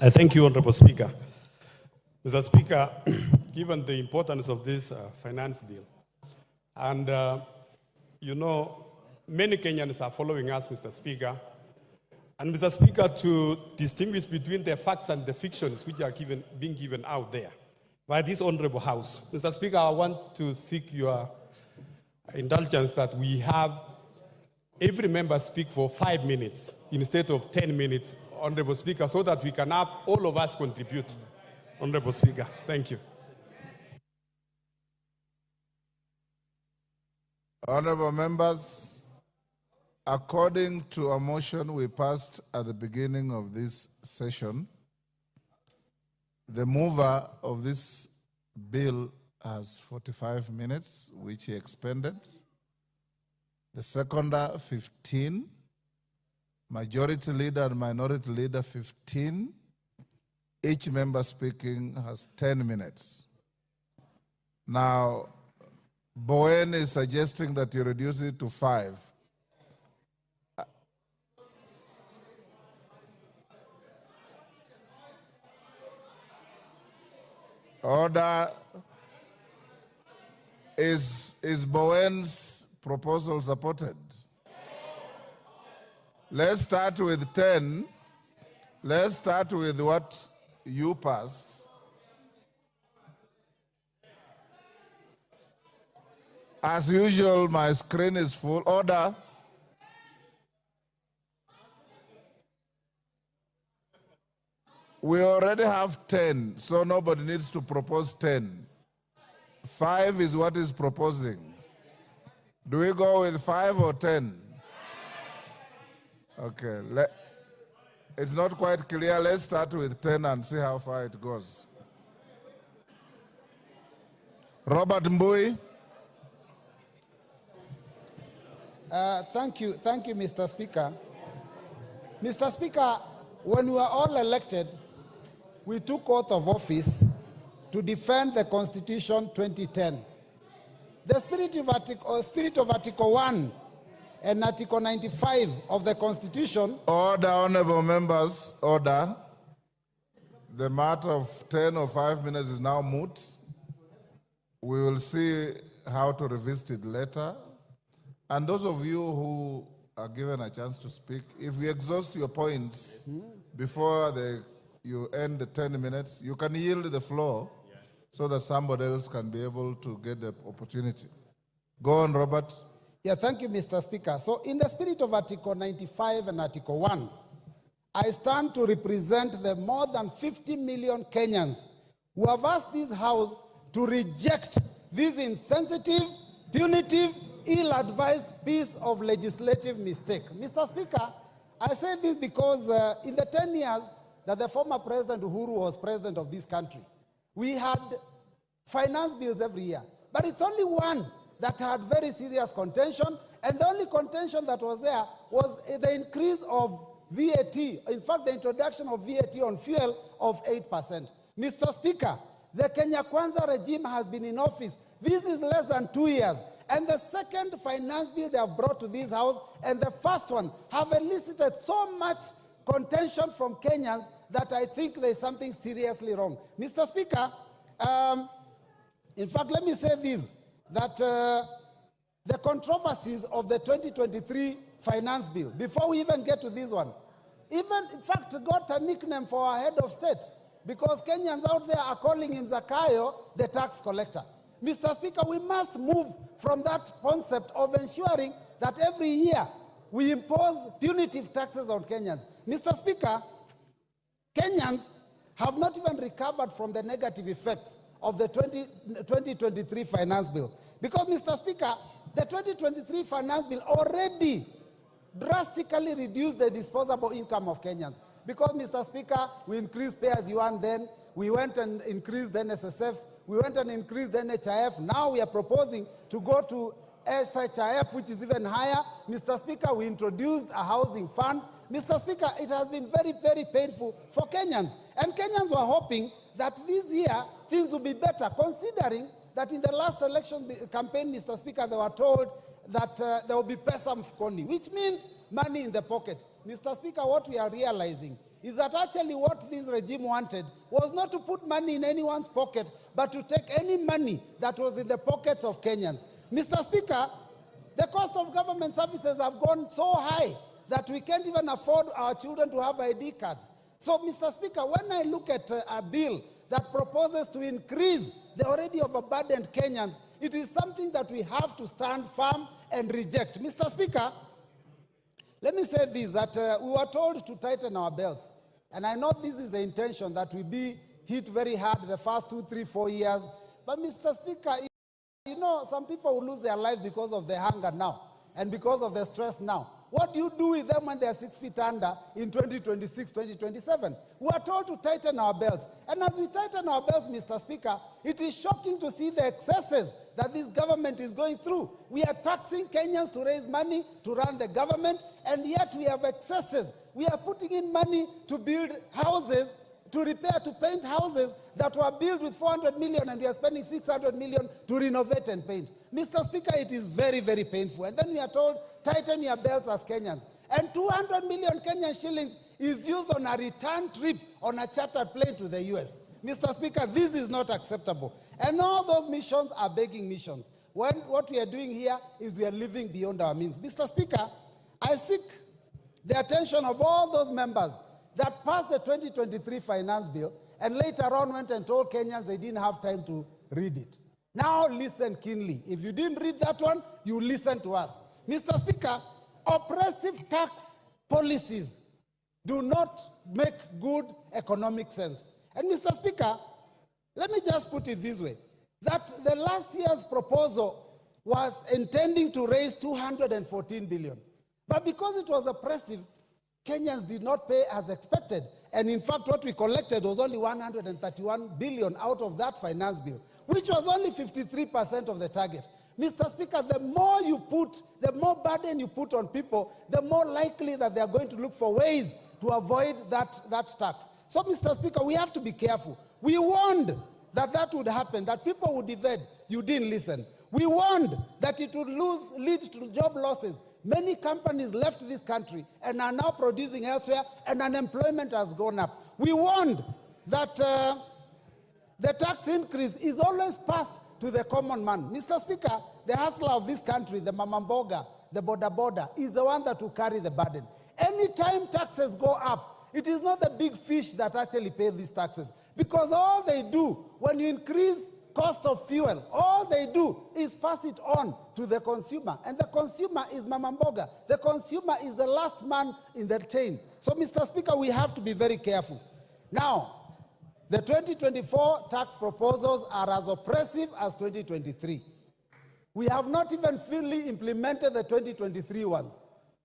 Speaker 3: I thank you, Honorable Speaker. Mr. Speaker, given the importance of this finance bill, and you know, many Kenyans are following us, Mr. Speaker, and Mr. Speaker, to distinguish between the facts and the fictions which are being given out there by this Honorable House. Mr. Speaker, I want to seek your indulgence that we have every member speak for 5 minutes instead of 10 minutes, Honorable Speaker, so that we can have all of us contribute. Honorable Speaker, thank you.
Speaker 2: Honorable members, according to a motion we passed at the beginning of this session, the mover of this bill has 45 minutes, which he expended. The seconder, 15. Majority leader and minority leader, 15. Each member speaking has 10 minutes. Now, Bowen is suggesting that you reduce it to 5. Order. Is Bowen's proposal supported? Let's start with 10. Let's start with what you passed. As usual, my screen is full. Order. We already have 10, so nobody needs to propose 10. 5 is what is proposing. Do we go with 5 or 10? Okay, it's not quite clear. Let's start with 10 and see how far it goes. Robert Mbui.
Speaker 4: Thank you, Mr. Speaker. Mr. Speaker, when we were all elected, we took oath of office to defend the Constitution 2010. The spirit of Article 1 and Article 95 of the Constitution.
Speaker 2: Order, honorable members, order. The matter of 10 or 5 minutes is now moot. We will see how to revisit it later. And those of you who are given a chance to speak, if we exhaust your points before you end the 10 minutes, you can yield the floor so that somebody else can be able to get the opportunity. Go on, Robert.
Speaker 4: Yeah, thank you, Mr. Speaker. So in the spirit of Article 95 and Article 1, I stand to represent the more than 50 million Kenyans who have asked this House to reject this insensitive, punitive, ill-advised piece of legislative mistake. Mr. Speaker, I say this because in the 10 years that the former President Uhuru was president of this country, we had finance bills every year, but it's only one that had very serious contention, and the only contention that was there was the increase of VAT, in fact, the introduction of VAT on fuel of 8%. Mr. Speaker, the Kenya Kwanza regime has been in office. This is less than 2 years. And the second finance bill they have brought to this House and the first one have elicited so much contention from Kenyans that I think there's something seriously wrong. Mr. Speaker, in fact, let me say this, that the controversies of the 2023 finance bill, before we even get to this one, even, in fact, got a nickname for our head of state, because Kenyans out there are calling him Zakayo, the tax collector. Mr. Speaker, we must move from that concept of ensuring that every year we impose punitive taxes on Kenyans. Mr. Speaker, Kenyans have not even recovered from the negative effects of the 2023 finance bill. Because, Mr. Speaker, the 2023 finance bill already drastically reduced the disposable income of Kenyans. Because, Mr. Speaker, we increased pay as you earn then, we went and increased the NSSF, we went and increased the NHIF. Now we are proposing to go to SHIF, which is even higher. Mr. Speaker, we introduced a housing fund. Mr. Speaker, it has been very, very painful for Kenyans. And Kenyans were hoping that this year things will be better, considering that in the last election campaign, Mr. Speaker, they were told that there will be pesa mfukoni, which means money in the pockets. Mr. Speaker, what we are realizing is that actually what this regime wanted was not to put money in anyone's pocket, but to take any money that was in the pockets of Kenyans. Mr. Speaker, the cost of government services have gone so high that we can't even afford our children to have ID cards. So, Mr. Speaker, when I look at a bill that proposes to increase the already overburdened Kenyans, it is something that we have to stand firm and reject. Mr. Speaker, let me say this, that we were told to tighten our belts. And I know this is the intention, that we be hit very hard the first 2, 3, 4 years. But, Mr. Speaker, you know, some people will lose their life because of the hunger now and because of the stress now. What do you do with them when they are 6 feet under in 2026, 2027? We are told to tighten our belts. And as we tighten our belts, Mr. Speaker, it is shocking to see the excesses that this government is going through. We are taxing Kenyans to raise money to run the government, and yet we have excesses. We are putting in money to build houses, to repair, to paint houses that were built with 400 million, and we are spending 600 million to renovate and paint. Mr. Speaker, it is very, very painful. And then we are told, tighten your belts as Kenyans. And 200 million Kenyan shillings is used on a return trip on a chartered plane to the US. Mr. Speaker, this is not acceptable. And all those missions are begging missions. When what we are doing here is we are living beyond our means. Mr. Speaker, I seek the attention of all those members that passed the 2023 finance bill and later on went and told Kenyans they didn't have time to read it. Now listen keenly. If you didn't read that one, you listen to us. Mr. Speaker, oppressive tax policies do not make good economic sense. And Mr. Speaker, let me just put it this way, that the last year's proposal was intending to raise 214 billion. But because it was oppressive, Kenyans did not pay as expected. And in fact, what we collected was only 131 billion out of that finance bill, which was only 53% of the target. Mr. Speaker, the more burden you put on people, the more likely that they are going to look for ways to avoid that tax. So, Mr. Speaker, we have to be careful. We warned that would happen, that people would evade. You didn't listen. We warned that it would lead to job losses. Many companies left this country and are now producing elsewhere, and unemployment has gone up. We warned that the tax increase is always passed to the common man. Mr. Speaker, the hustler of this country, the mamamboga, the boda, is the one that will carry the burden. Anytime taxes go up, it is not the big fish that actually pay these taxes, because all they do, when you increase cost of fuel, all they do is pass it on to the consumer. And the consumer is mamamboga. The consumer is the last man in the chain. So, Mr. Speaker, we have to be very careful. Now, the 2024 tax proposals are as oppressive as 2023. We have not even fully implemented the 2023 ones.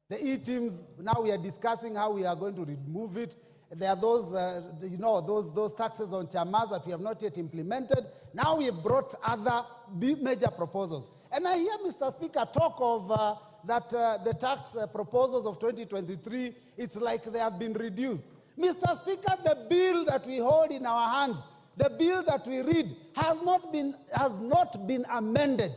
Speaker 4: The E-teams, now we are discussing how we are going to remove it. There are those, those taxes on chamas that we have not yet implemented. Now we have brought other major proposals. And I hear, Mr. Speaker, talk of the tax proposals of 2023, it's like they have been reduced. Mr. Speaker, the bill that we hold in our hands, the bill that we read, has not been amended.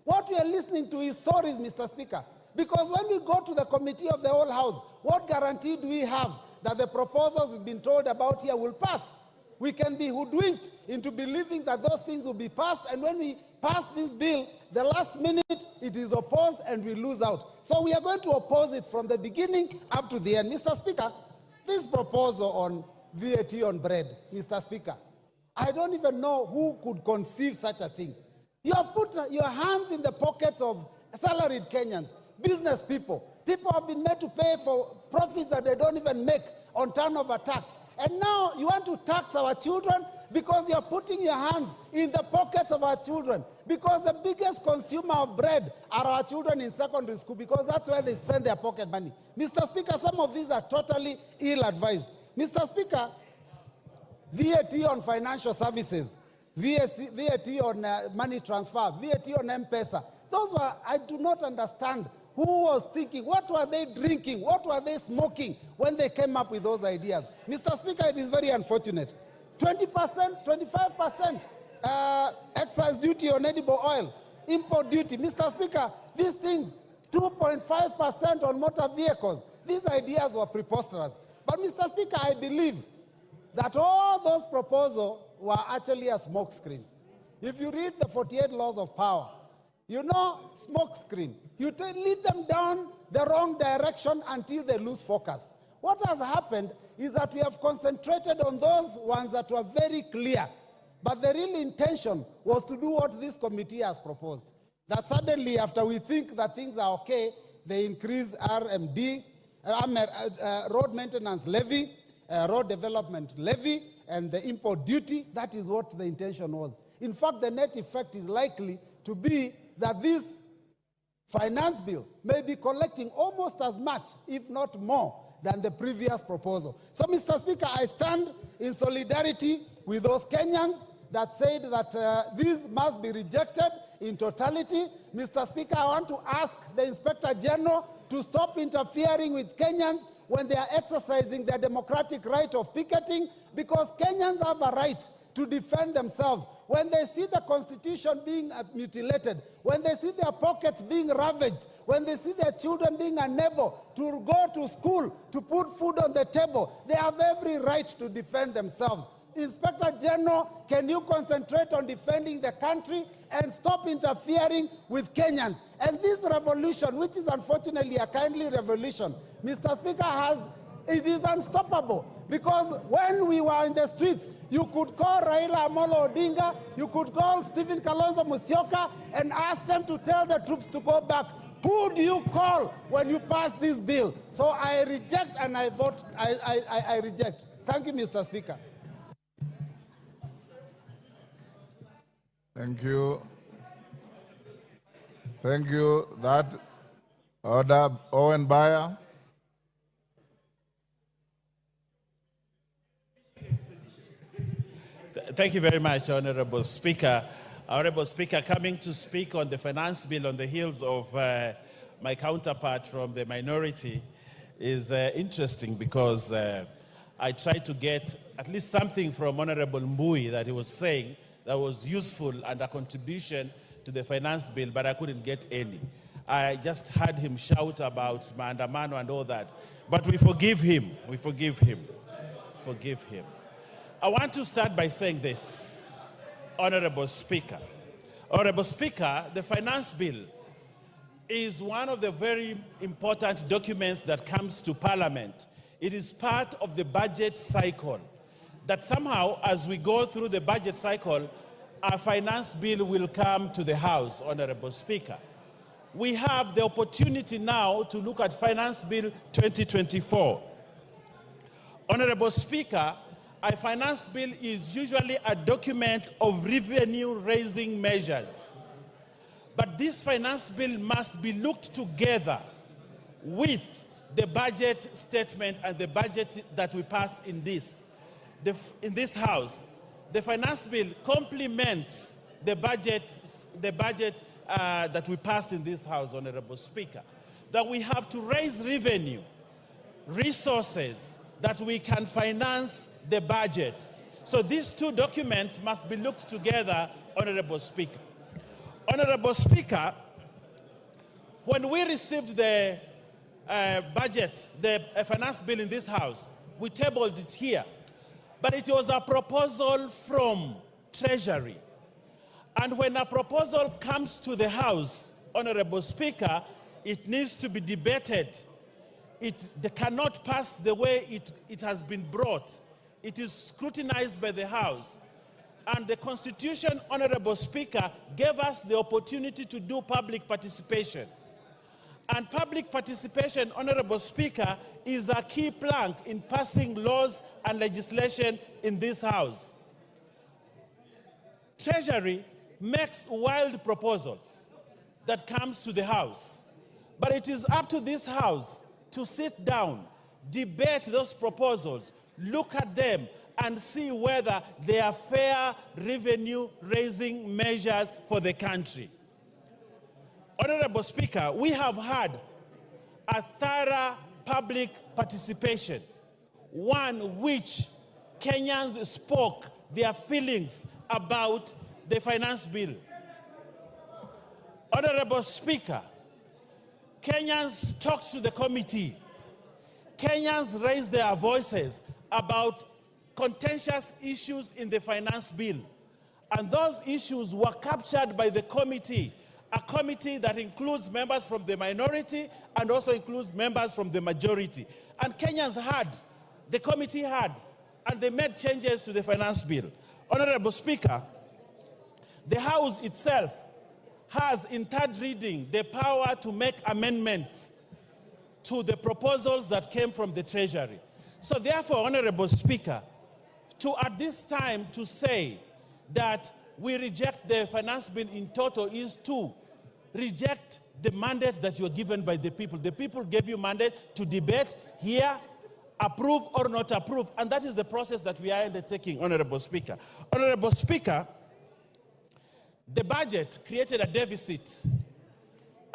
Speaker 4: What we are listening to is stories, Mr. Speaker. Because when we go to the committee of the whole House, what guarantee do we have that the proposals we've been told about here will pass? We can be hoodwinked into believing that those things will be passed, and when we pass this bill, the last minute it is opposed and we lose out. So we are going to oppose it from the beginning up to the end. Mr. Speaker, this proposal on VAT on bread, Mr. Speaker, I don't even know who could conceive such a thing. You have put your hands in the pockets of salaried Kenyans, business people. People have been made to pay for profits that they don't even make on turnover tax. And now you want to tax our children because you're putting your hands in the pockets of our children. Because the biggest consumer of bread are our children in secondary school, because that's where they spend their pocket money. Mr. Speaker, some of these are totally ill-advised. Mr. Speaker, VAT on financial services, VAT on money transfer, VAT on M-Pesa, those were, I do not understand who was thinking, what were they drinking, what were they smoking when they came up with those ideas. Mr. Speaker, it is very unfortunate. 20%, 25% excise duty on edible oil, import duty. Mr. Speaker, these things, 2.5% on motor vehicles. These ideas were preposterous. But Mr. Speaker, I believe that all those proposals were actually a smokescreen. If you read the 48 laws of power, you know, smokescreen. You lead them down the wrong direction until they lose focus. What has happened is that we have concentrated on those ones that were very clear. But the real intention was to do what this committee has proposed. That suddenly, after we think that things are okay, they increase RMD, road maintenance levy, road development levy, and the import duty. That is what the intention was. In fact, the net effect is likely to be that this finance bill may be collecting almost as much, if not more, than the previous proposal. So, Mr. Speaker, I stand in solidarity with those Kenyans that said that this must be rejected in totality. Mr. Speaker, I want to ask the Inspector General to stop interfering with Kenyans when they are exercising their democratic right of picketing, because Kenyans have a right to defend themselves. When they see the Constitution being mutilated, when they see their pockets being ravaged, when they see their children being unable to go to school, to put food on the table, they have every right to defend themselves. Inspector General, can you concentrate on defending the country and stop interfering with Kenyans? And this revolution, which is unfortunately a kindly revolution, Mr. Speaker, it is unstoppable. Because when we were in the streets, you could call Raila Amolo Odinga, you could call Stephen Kalonzo Musyoka and ask them to tell the troops to go back. Who do you call when you pass this bill? So I reject and I vote, I reject. Thank you, Mr. Speaker.
Speaker 2: Thank you. Thank you. That order, Owen Bayer.
Speaker 5: Thank you very much, Honorable Speaker. Honorable Speaker, coming to speak on the finance bill on the heels of my counterpart from the minority is interesting because I tried to get at least something from Honorable Mbui that he was saying that was useful and a contribution to the finance bill, but I couldn't get any. I just heard him shout about maandamano and all that. But we forgive him. We forgive him. Forgive him. I want to start by saying this, Honorable Speaker. Honorable Speaker, the finance bill is one of the very important documents that comes to Parliament. It is part of the budget cycle. That somehow, as we go through the budget cycle, a finance bill will come to the House, Honorable Speaker. We have the opportunity now to look at Finance Bill 2024. Honorable Speaker, a finance bill is usually a document of revenue-raising measures. But this finance bill must be looked together with the budget statement and the budget that we passed in this House. The finance bill complements the budget that we passed in this House, Honorable Speaker. That we have to raise revenue, resources, that we can finance the budget. So these two documents must be looked together, Honorable Speaker. Honorable Speaker, when we received the budget, the finance bill in this House, we tabled it here. But it was a proposal from Treasury. And when a proposal comes to the House, Honorable Speaker, it needs to be debated. They cannot pass the way it has been brought. It is scrutinized by the House. And the Constitution, Honorable Speaker, gave us the opportunity to do public participation. And public participation, Honorable Speaker, is a key plank in passing laws and legislation in this House. Treasury makes wild proposals that comes to the House. But it is up to this House to sit down, debate those proposals, look at them, and see whether they are fair revenue-raising measures for the country. Honorable Speaker, we have had a thorough public participation, one which Kenyans spoke their feelings about the finance bill. Honorable Speaker, Kenyans talked to the committee. Kenyans raised their voices about contentious issues in the finance bill. And those issues were captured by the committee, a committee that includes members from the minority and also includes members from the majority. And Kenyans had, the committee had, and they made changes to the finance bill. Honorable Speaker, the House itself has, in third reading, the power to make amendments to the proposals that came from the Treasury. So therefore, Honorable Speaker, at this time to say that we reject the finance bill in total is to reject the mandate that you are given by the people. The people gave you mandate to debate, hear, approve or not approve, and that is the process that we are undertaking, Honorable Speaker. Honorable Speaker, the budget created a deficit.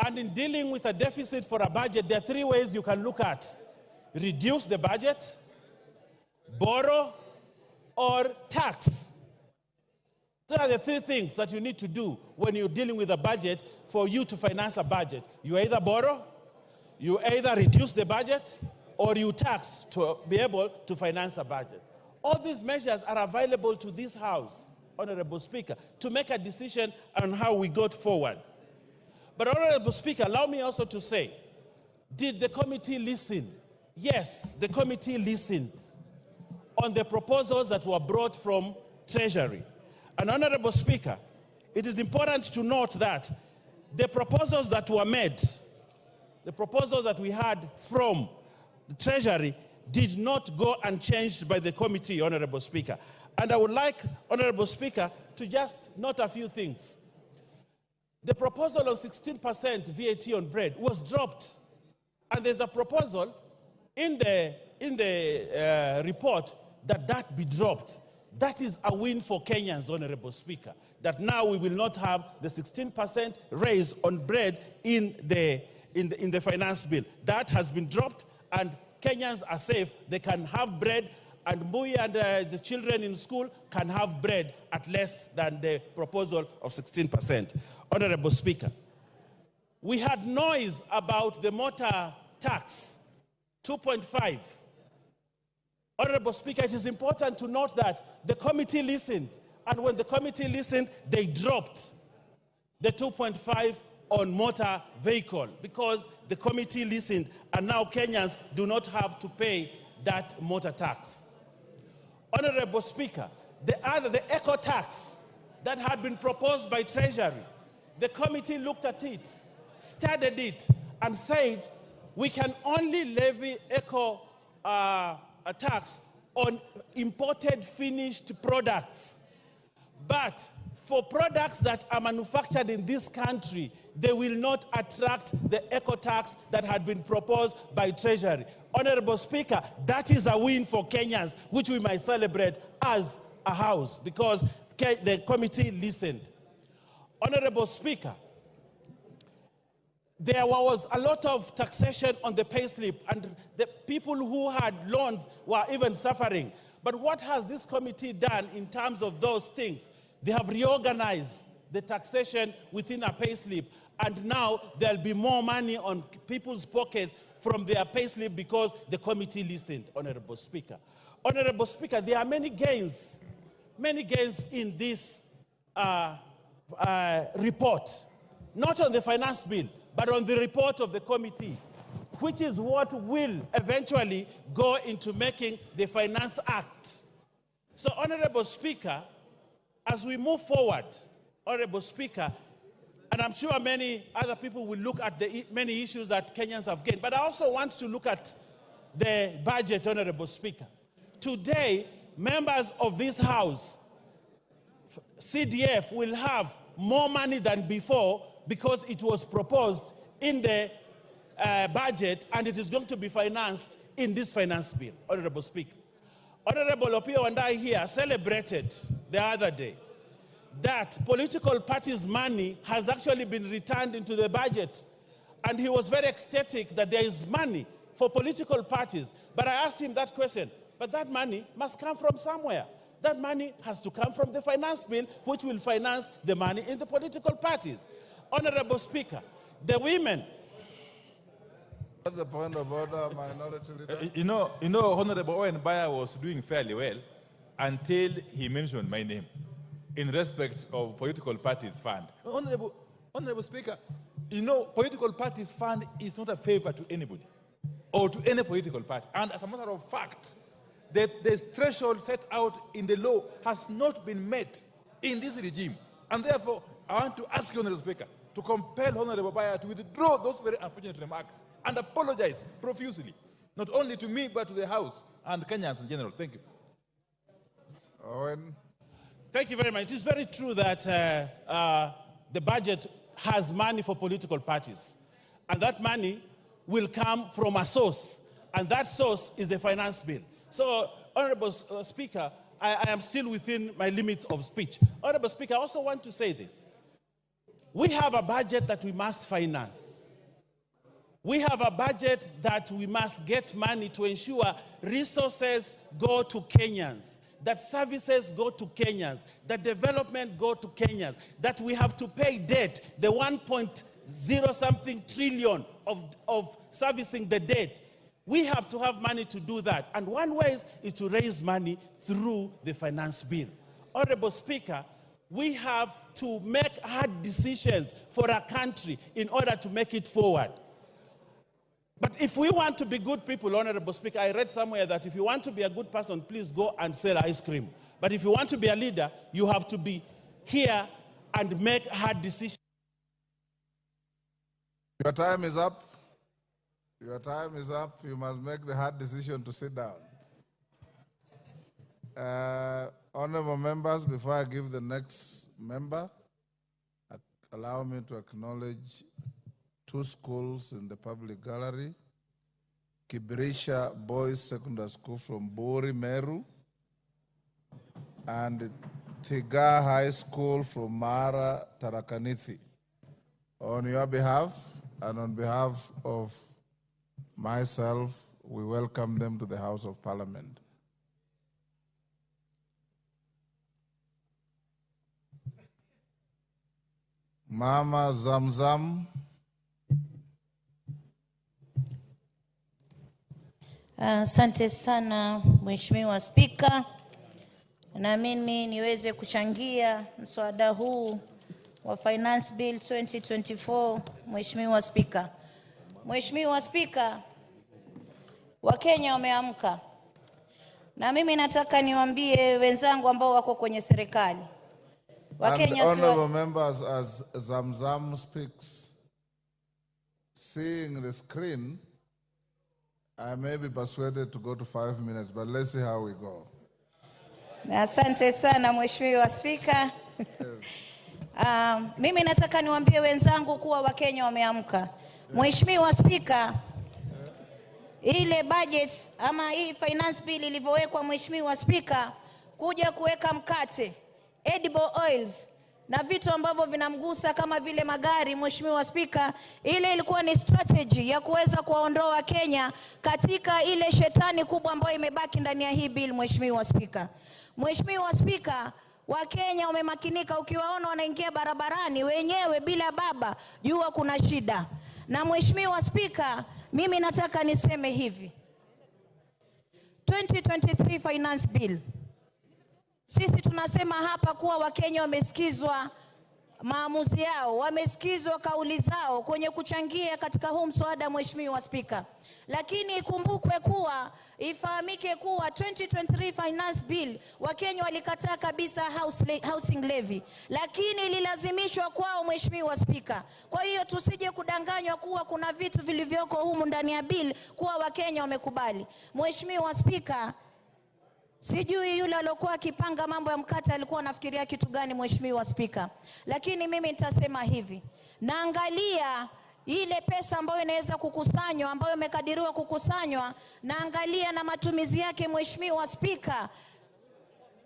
Speaker 5: And in dealing with a deficit for a budget, there are three ways you can look at. Reduce the budget, borrow, or tax. Those are the three things that you need to do when you're dealing with a budget for you to finance a budget. You either borrow, you either reduce the budget, or you tax to be able to finance a budget. All these measures are available to this House, Honorable Speaker, to make a decision on how we go forward. But Honorable Speaker, allow me also to say, did the committee listen? Yes, the committee listened on the proposals that were brought from Treasury. And Honorable Speaker, it is important to note that the proposals that were made, the proposals that we had from the Treasury did not go unchanged by the committee, Honorable Speaker. And I would like, Honorable Speaker, to just note a few things. The proposal of 16% VAT on bread was dropped. And there's a proposal in the report that be dropped. That is a win for Kenyans, Honorable Speaker, that now we will not have the 16% raise on bread in the finance bill. That has been dropped, and Kenyans are safe. They can have bread, and Mui and the children in school can have bread at less than the proposal of 16%. Honorable Speaker, we had noise about the motor tax, 2.5. Honorable Speaker, it is important to note that the committee listened, and when the committee listened, they dropped the 2.5 on motor vehicle because the committee listened, and now Kenyans do not have to pay that motor tax. Honorable Speaker, the eco tax that had been proposed by Treasury, the committee looked at it, studied it, and said we can only levy eco a tax on imported finished products. But for products that are manufactured in this country, they will not attract the eco tax that had been proposed by Treasury. Honorable Speaker, that is a win for Kenyans, which we might celebrate as a house because the committee listened. Honorable Speaker, there was a lot of taxation on the payslip, and the people who had loans were even suffering. But what has this committee done in terms of those things? They have reorganized the taxation within a payslip, and now there'll be more money on people's pockets from their payslip because the committee listened, Honorable Speaker. Honorable Speaker, there are many gains in this report, not on the finance bill, but on the report of the committee, which is what will eventually go into making the Finance Act. So, Honorable Speaker, as we move forward, Honorable Speaker, and I'm sure many other people will look at the many issues that Kenyans have gained, but I also want to look at the budget, Honorable Speaker. Today, members of this House, CDF, will have more money than before because it was proposed in the budget and it is going to be financed in this finance bill, Honorable Speaker. Honorable Opio and I here celebrated the other day that political parties' money has actually been returned into the budget. And he was very ecstatic that there is money for political parties. But I asked him that question, but that money must come from somewhere. That money has to come from the finance bill, which will finance the money in the political parties. Honorable Speaker, the women.
Speaker 2: What's the point of order, Minority Leader?
Speaker 6: You know, Honorable Owen Baya was doing fairly well until he mentioned my name in respect of political parties fund. Honorable Speaker, you know, political parties fund is not a favor to anybody or to any political party. And as a matter of fact, the threshold set out in the law has not been met in this regime. And therefore, I want to ask you, Honorable Speaker, to compel Honorable Baya to withdraw those very unfortunate remarks and apologize profusely, not only to me, but to the House and Kenyans in general. Thank you.
Speaker 2: Owen.
Speaker 5: Thank you very much. It is very true that the budget has money for political parties. And that money will come from a source. And that source is the finance bill. So, Honorable Speaker, I am still within my limits of speech. Honorable Speaker, I also want to say this. We have a budget that we must finance. We have a budget that we must get money to ensure resources go to Kenyans, that services go to Kenyans, that development go to Kenyans, that we have to pay debt, the 1.0 something trillion of servicing the debt. We have to have money to do that. And one way is to raise money through the finance bill. Honorable Speaker, we have to make hard decisions for our country in order to make it forward. But if we want to be good people, Honorable Speaker, I read somewhere that if you want to be a good person, please go and sell ice cream. But if you want to be a leader, you have to be here and make hard decisions.
Speaker 2: Your time is up. Your time is up. You must make the hard decision to sit down. Honorable members, before I give the next member, allow me to acknowledge 2 schools in the public gallery. Kibirisha Boys Secondary School from Bori, Meru, and Tiga High School from Mara, Tharaka-Nithi. On your behalf and on behalf of myself, we welcome them to the House of Parliament. Mama Zamzam.
Speaker 7: Asante sana Mheshimiwa Spika, na mimi niweze kuchangia mswada huu wa Finance Bill 2024. Mheshimiwa Spika, Mheshimiwa Spika, Wakenya wameamka, na mimi nataka niwaambie wenzangu ambao wako kwenye serikali.
Speaker 2: And honorable members, as Zamzam speaks, seeing the screen, I may be persuaded to go to 5 minutes, but let's see how we go.
Speaker 7: Asante sana Mheshimiwa Spika. Mimi nataka niwaambie wenzangu kuwa Wakenya wameamka. Mheshimiwa Spika, ile budget ama hii finance bill ilivyowekwa Mheshimiwa Spika, kuja kuweka mkate, edible oils na vitu ambavyo vinamgusa kama vile magari, Mheshimiwa Spika, ile ilikuwa ni strategy ya kuweza kuwaondoa Kenya katika ile shetani kubwa ambayo imebaki ndani ya hii bill. Mheshimiwa Spika, Mheshimiwa Spika, Wakenya wamemakinika. Ukiwaona wanaingia barabarani wenyewe bila baba, jua kuna shida. Na Mheshimiwa Spika, mimi nataka niseme hivi, 2023 finance bill, sisi tunasema hapa kuwa Wakenya wamesikizwa maamuzi yao, wamesikizwa kauli zao kwenye kuchangia katika huu mswada, Mheshimiwa Spika. Lakini ikumbukwe kuwa, ifahamike kuwa 2023 finance bill Wakenya walikataa kabisa housing levy, lakini ililazimishwa kwao, Mheshimiwa Spika. Kwa hiyo tusije kudanganywa kuwa kuna vitu vilivyoko humu ndani ya bill kuwa Wakenya wamekubali. Mheshimiwa Spika, sijui yule aliyokuwa akipanga mambo ya mkate alikuwa anafikiria kitu gani, Mheshimiwa Spika. Lakini mimi nitasema hivi, naangalia ile pesa ambayo inaweza kukusanywa, ambayo imekadiriwa kukusanywa, naangalia na matumizi yake, Mheshimiwa Spika,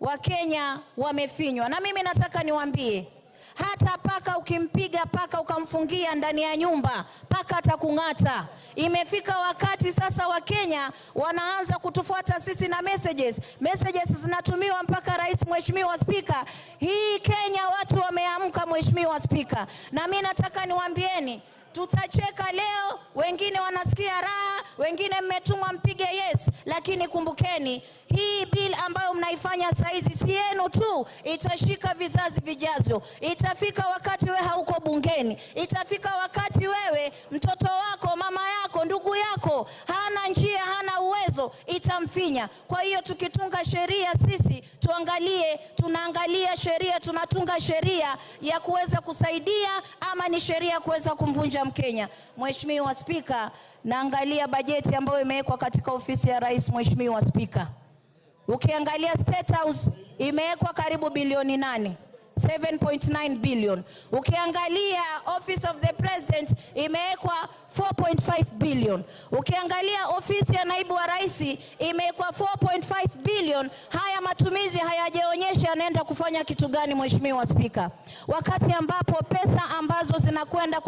Speaker 7: Wakenya wamefinywa. Na mimi nataka niwaambie, hata paka ukimpiga paka ukamfungia ndani ya nyumba, paka atakung'ata. Imefika wakati sasa Wakenya wanaanza kutufuata sisi na messages zinatumiwa mpaka rais. Mheshimiwa Spika, hii Kenya watu wameamka, Mheshimiwa Spika. Na mimi nataka niwaambieni, tutacheka leo, wengine wanasikia raha, wengine mmetumwa mpige yes, lakini kumbukeni, hii bill ambayo mnaifanya saizi si yenu tu, itashika vizazi vijazo. Itafika wakati wewe hauko bungeni, itafika wakati wewe mtoto wako, mama yako, ndugu yako hana njia, hana uwezo, itamfinya. Kwa hiyo tukitunga sheria sisi tunaangalia sheria, tunatunga sheria ya kuweza kusaidia ama ni sheria kuweza kumvunja Mkenya. Mheshimiwa Spika, naangalia bajeti ambayo imewekwa katika ofisi ya rais. Mheshimiwa Spika, ukiangalia State House imewekwa karibu bilioni 8, 7.9 billion. Ukiangalia Office of the President imewekwa 4.5 billion. Ukiangalia ofisi ya naibu wa rais imewekwa 4.5 billion. Haya matumizi hayajaonyesha anaenda kufanya kitu gani, Mheshimiwa Spika. Wakati ambapo pesa ambazo zinakwenda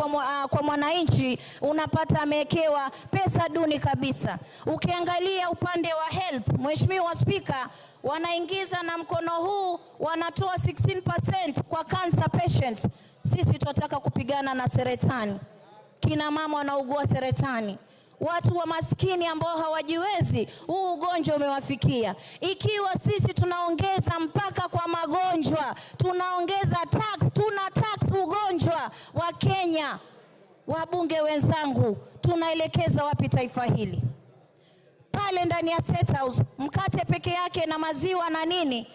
Speaker 7: kwa mwananchi unapata amewekewa pesa duni kabisa. Ukiangalia upande wa health, Mheshimiwa Spika, wanaingiza na mkono huu wanatoa 16% kwa cancer patients. Sisi tunataka kupigana na saratani. Kina mama wanaugua saratani, watu wa maskini ambao hawajiwezi, huu ugonjwa umewafikia. Ikiwa sisi tunaongeza mpaka kwa magonjwa, tunaongeza tuna tax ugonjwa wa Kenya, wabunge wenzangu, tunaelekeza wapi taifa hili? Pale ndani ya State House mkate peke yake na maziwa na nini,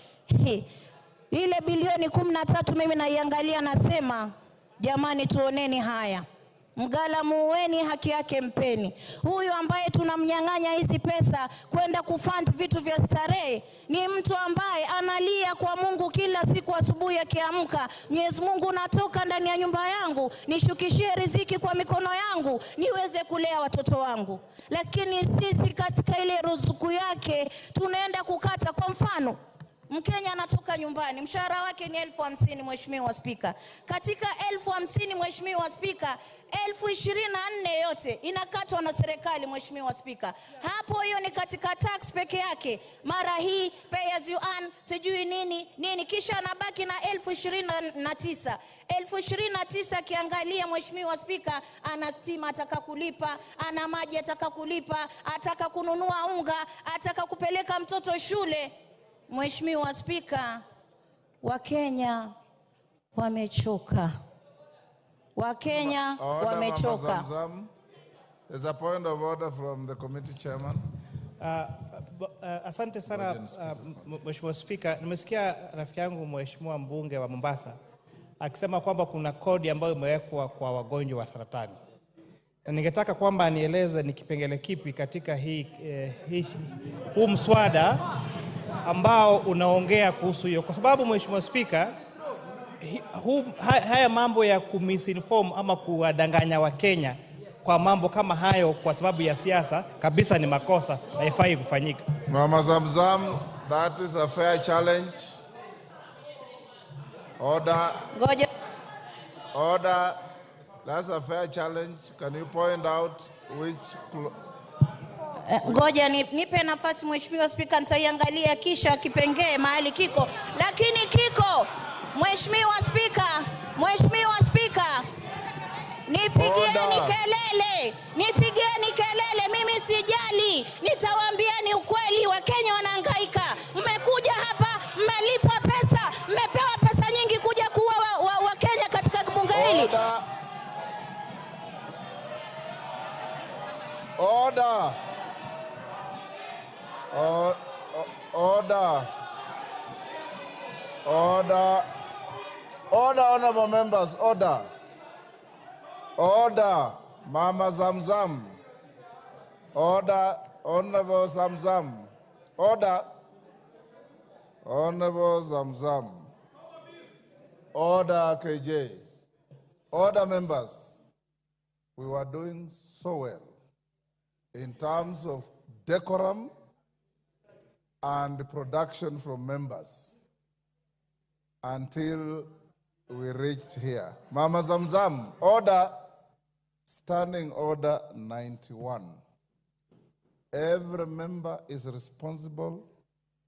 Speaker 7: ile bilioni 13 mimi naiangalia nasema, jamani, tuoneni haya. Mgala muweni, haki yake mpeni. Huyu ambaye tunamnyang'anya hizi pesa kwenda kufund vitu vya starehe ni mtu ambaye analia kwa Mungu kila siku asubuhi akiamka, Mwenyezi Mungu, natoka ndani ya nyumba yangu, nishukishie riziki kwa mikono yangu niweze kulea watoto wangu. Lakini sisi katika ile ruzuku yake tunaenda kukata. Kwa mfano, Mkenya anatoka nyumbani, mshahara wake ni 50,000 Mheshimiwa Spika. Katika 50,000 Mheshimiwa Spika, 24,000 yote inakatwa na serikali Mheshimiwa Spika. Hapo hiyo ni katika tax peke yake. Mara hii pay as you earn, sijui nini, kisha anabaki na 29,000. 29,000 akiangalia Mheshimiwa Spika, ana stima ataka kulipa, ana maji ataka kulipa, ataka kununua unga, ataka kupeleka mtoto shule. Mheshimiwa Spika, Wakenya wamechoka. Wakenya wamechoka.
Speaker 2: There's a point of order from the committee chairman.
Speaker 1: Asante sana Mheshimiwa Spika. Nimesikia rafiki yangu Mheshimiwa mbunge wa Mombasa akisema kwamba kuna kodi ambayo imewekwa kwa wagonjwa wa saratani. Na ningetaka kwamba anieleze ni kipengele kipi katika huu mswada ambao unaongea kuhusu hiyo, kwa sababu Mheshimiwa Spika, haya mambo ya kumisinform ama kuwadanganya Wakenya kwa mambo kama hayo kwa sababu ya siasa kabisa ni makosa, haifai kufanyika.
Speaker 2: Mama Zamzam, that is a fair challenge. Order.
Speaker 7: Ngoja.
Speaker 2: Order. That's a fair challenge. Can you point out which...
Speaker 7: Ngoja nipe nafasi Mheshimiwa Spika, nitaiangalia kisha kipengee mahali kiko. Lakini kiko, Mheshimiwa Spika, nipigieni kelele, mimi sijali, nitawaambieni ukweli. Wakenya wanahangaika, mmekuja hapa, mmelipwa pesa, mmepewa pesa nyingi kuja kuwa Wakenya katika bunge hili.
Speaker 2: Order. Order, honorable members, order. Order, Mama Zamzam. Order, Honorable Zamzam. Order, Honorable Zamzam. Order, KJ. Order, members. We were doing so well in terms of decorum and production from members until we reached here. Mama Zamzam, order, standing order 91. Every member is responsible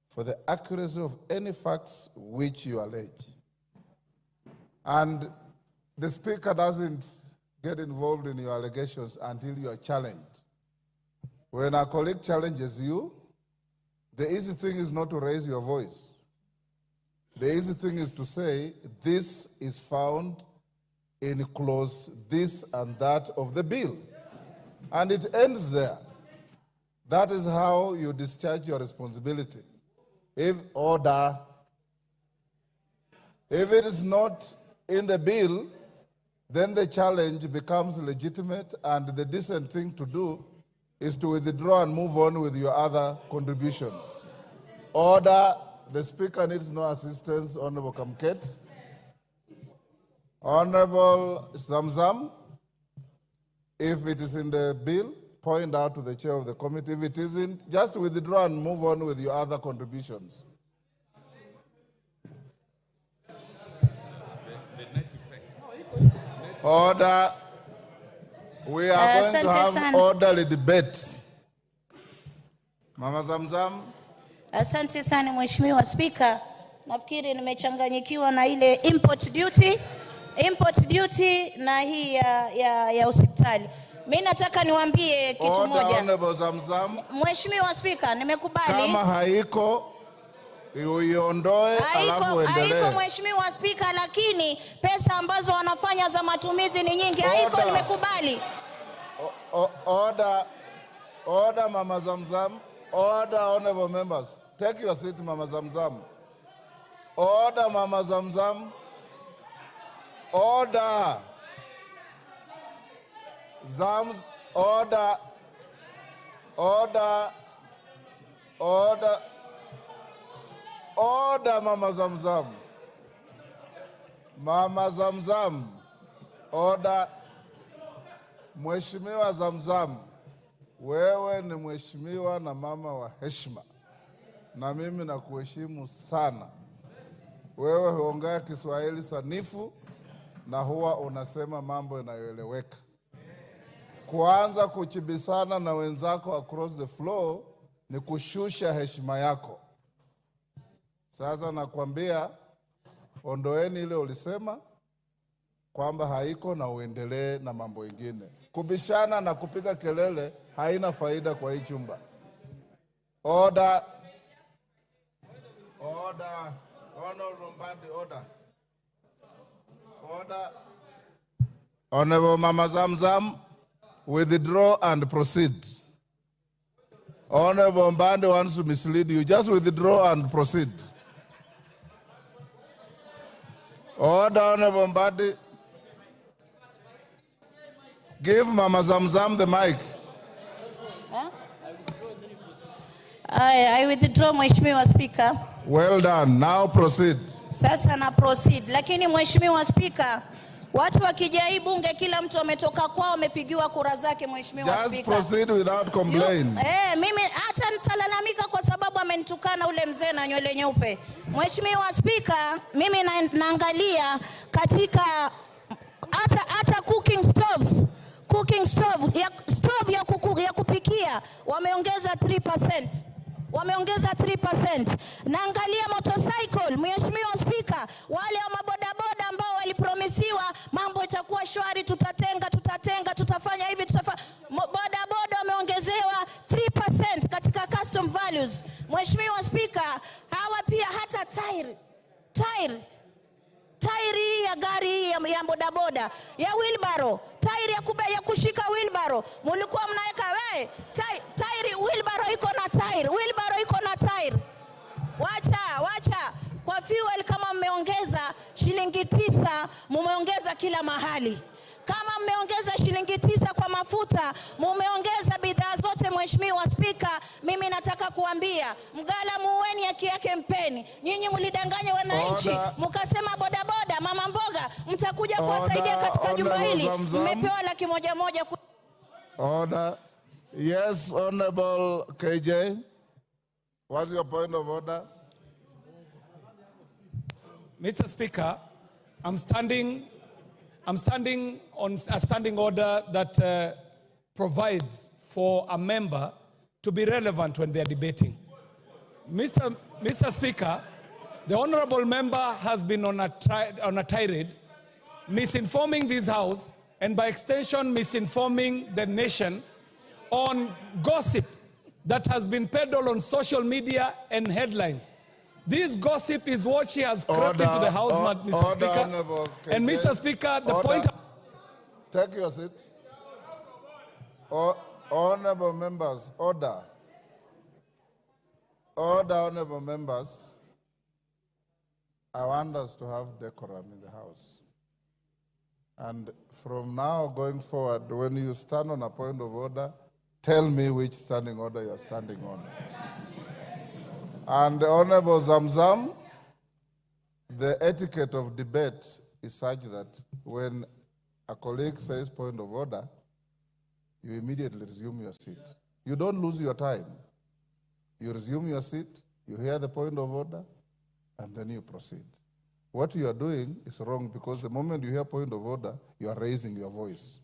Speaker 2: for the accuracy of any facts which you allege. And the Speaker doesn't get involved in your allegations until you are challenged. When a colleague challenges you, the easy thing is not to raise your voice. The easy thing is to say, this is found in clause this and that of the bill. And it ends there. That is how you discharge your responsibility. If it is not in the bill, then the challenge becomes legitimate, and the decent thing to do is to withdraw and move on with your other contributions. Order. The Speaker needs no assistance. Honorable Kamket. Honorable Zamzam, if it is in the bill, point out to the chair of the committee. If it isn't, just withdraw and move on with your other contributions. Order. We are going to have orderly debate. Mama Zamzam.
Speaker 7: Asante sana Mheshimiwa Spika. Nafikiri nimechanganyikiwa na ile import duty na hii ya hospitali. Mimi nataka niwaambie kitu moja. Mheshimiwa Spika, nimekubali.
Speaker 2: Kama haiko uiondoe alafu endelee.
Speaker 7: Haiko Mheshimiwa Spika, lakini pesa ambazo wanafanya za matumizi ni nyingi. Haiko, nimekubali.
Speaker 2: Order, Mama Zamzam. Order, honorable members. Take your seat, Mama Zamzam. Order, Mama Zamzam. Order. Order. Order, Mama Zamzam. Mama Zamzam. Order. Mheshimiwa Zamzam, wewe ni mheshimiwa na mama wa heshima. na mimi nakuheshimu sana. Wewe huongea Kiswahili sanifu na huwa unasema mambo yanayoeleweka. Kuanza kuchibisana na wenzako across the floor ni kushusha heshima yako. Sasa nakwambia, ondoeni ile ulisema kwamba haiko na uendelee na mambo mengine. Kubishana na kupiga kelele haina faida kwa hii chumba. Order. Order. Honorable Mbadi, order. Order. Honorable Mama Zamzam, withdraw and proceed. Honorable Mbadi wants to mislead you. Just withdraw and proceed. Order, Honorable Mbadi. Give Mama Zamzam the mic.
Speaker 7: Huh? I withdraw, Mheshimiwa Speaker.
Speaker 2: Well done. Now proceed.
Speaker 7: Sasa na proceed. Lakini Mheshimiwa Speaker, watu wakija hii bunge kila mtu ametoka kwao amepigiwa kura zake, Mheshimiwa Speaker.
Speaker 2: Just proceed without complaint.
Speaker 7: Mimi hata nitalalamika kwa sababu amenitukana ule mzee na nywele nyeupe. Mheshimiwa Speaker, mimi naangalia katika hata cooking stove ya kupikia wameongeza 3%. Wameongeza 3%. Naangalia motorcycle, Mheshimiwa Speaker, wale wa mabodaboda ambao walipromisiwa mambo itakuwa shwari, tutafanya hivi, bodaboda wameongezewa 3% katika custom values. Mheshimiwa Speaker, hawa pia hata tairi ya gari ya bodaboda ya wheelbarrow, tairi ya kushika wheelbarrow, mulikuwa mnaweka tairi, wheelbarrow iko na tairi. Wacha kwa fuel, kama mmeongeza shilingi 9, mumeongeza kila mahali. Kama mmeongeza shilingi 9 kwa mafuta, mumeongeza bidhaa zote. Mheshimiwa Speaker, mimi nataka kuambia mgala muweni haki yake mpeni. Nyinyi mlidanganya wananchi, mkasema bodaboda, mama mboga mtakuja kuwasaidia katika jumba hili. Mmepewa 100,000.
Speaker 2: Order. Yes, Honorable KJ. What's your point of order?
Speaker 1: Mr. Speaker, I'm standing on a standing order that provides for a member to be relevant when they are debating. Mr. Speaker, the honorable member has been on a tirade, misinforming this House and by extension misinforming the nation on gossip that has been peddled on social media and headlines. This gossip is what she has crept into the House, Mr. Speaker. And Mr. Speaker, the point...
Speaker 2: Take your seat. Honorable members, order. Order, honorable members. I want us to have decorum in the House. And from now going forward, when you stand on a point of order, tell me which standing order you're standing on. And Honorable Zamzam, the etiquette of debate is such that when a colleague says point of order, you immediately resume your seat. You don't lose your time. You resume your seat, you hear the point of order, and then you proceed. What you are doing is wrong because the moment you hear point of order, you are raising your voice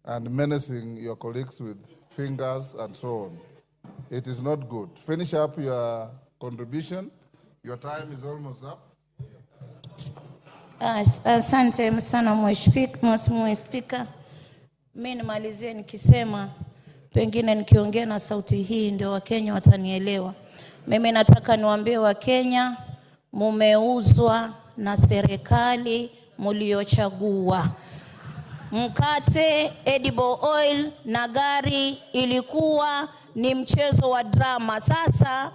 Speaker 2: and menacing your colleagues with fingers and so on. It is not good. Finish up your contribution. Your time is almost up.
Speaker 7: Asante sana Mheshimiwa Speaker. Mimi nimalizie nikisema, pengine nikiongea na sauti hii ndio Wakenya watanielewa. Mimi nataka niwaambie Wakenya, mumeuzwa na serikali mliochagua. Mkate, edible oil na gari ilikuwa ni mchezo wa drama. Sasa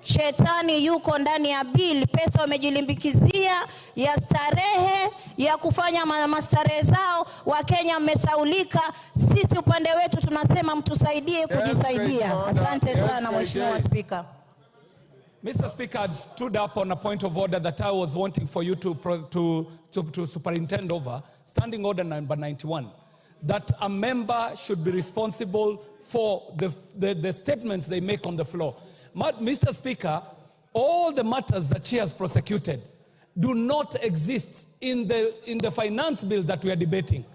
Speaker 7: shetani yuko ndani ya bill, pesa wamejilimbikizia ya starehe, ya kufanya mastarehe zao. Wakenya mmesaulika, sisi upande wetu tunasema mtusaidie kujisaidia. Asante sana Mheshimiwa Speaker.
Speaker 1: Mr. Speaker, I stood up on a point of order that I was wanting for you to superintend over, standing order number 91, that a member should be responsible for the statements they make on the floor.
Speaker 8: Mr. Speaker, all the matters that she has prosecuted do not exist in the finance bill that we are debating.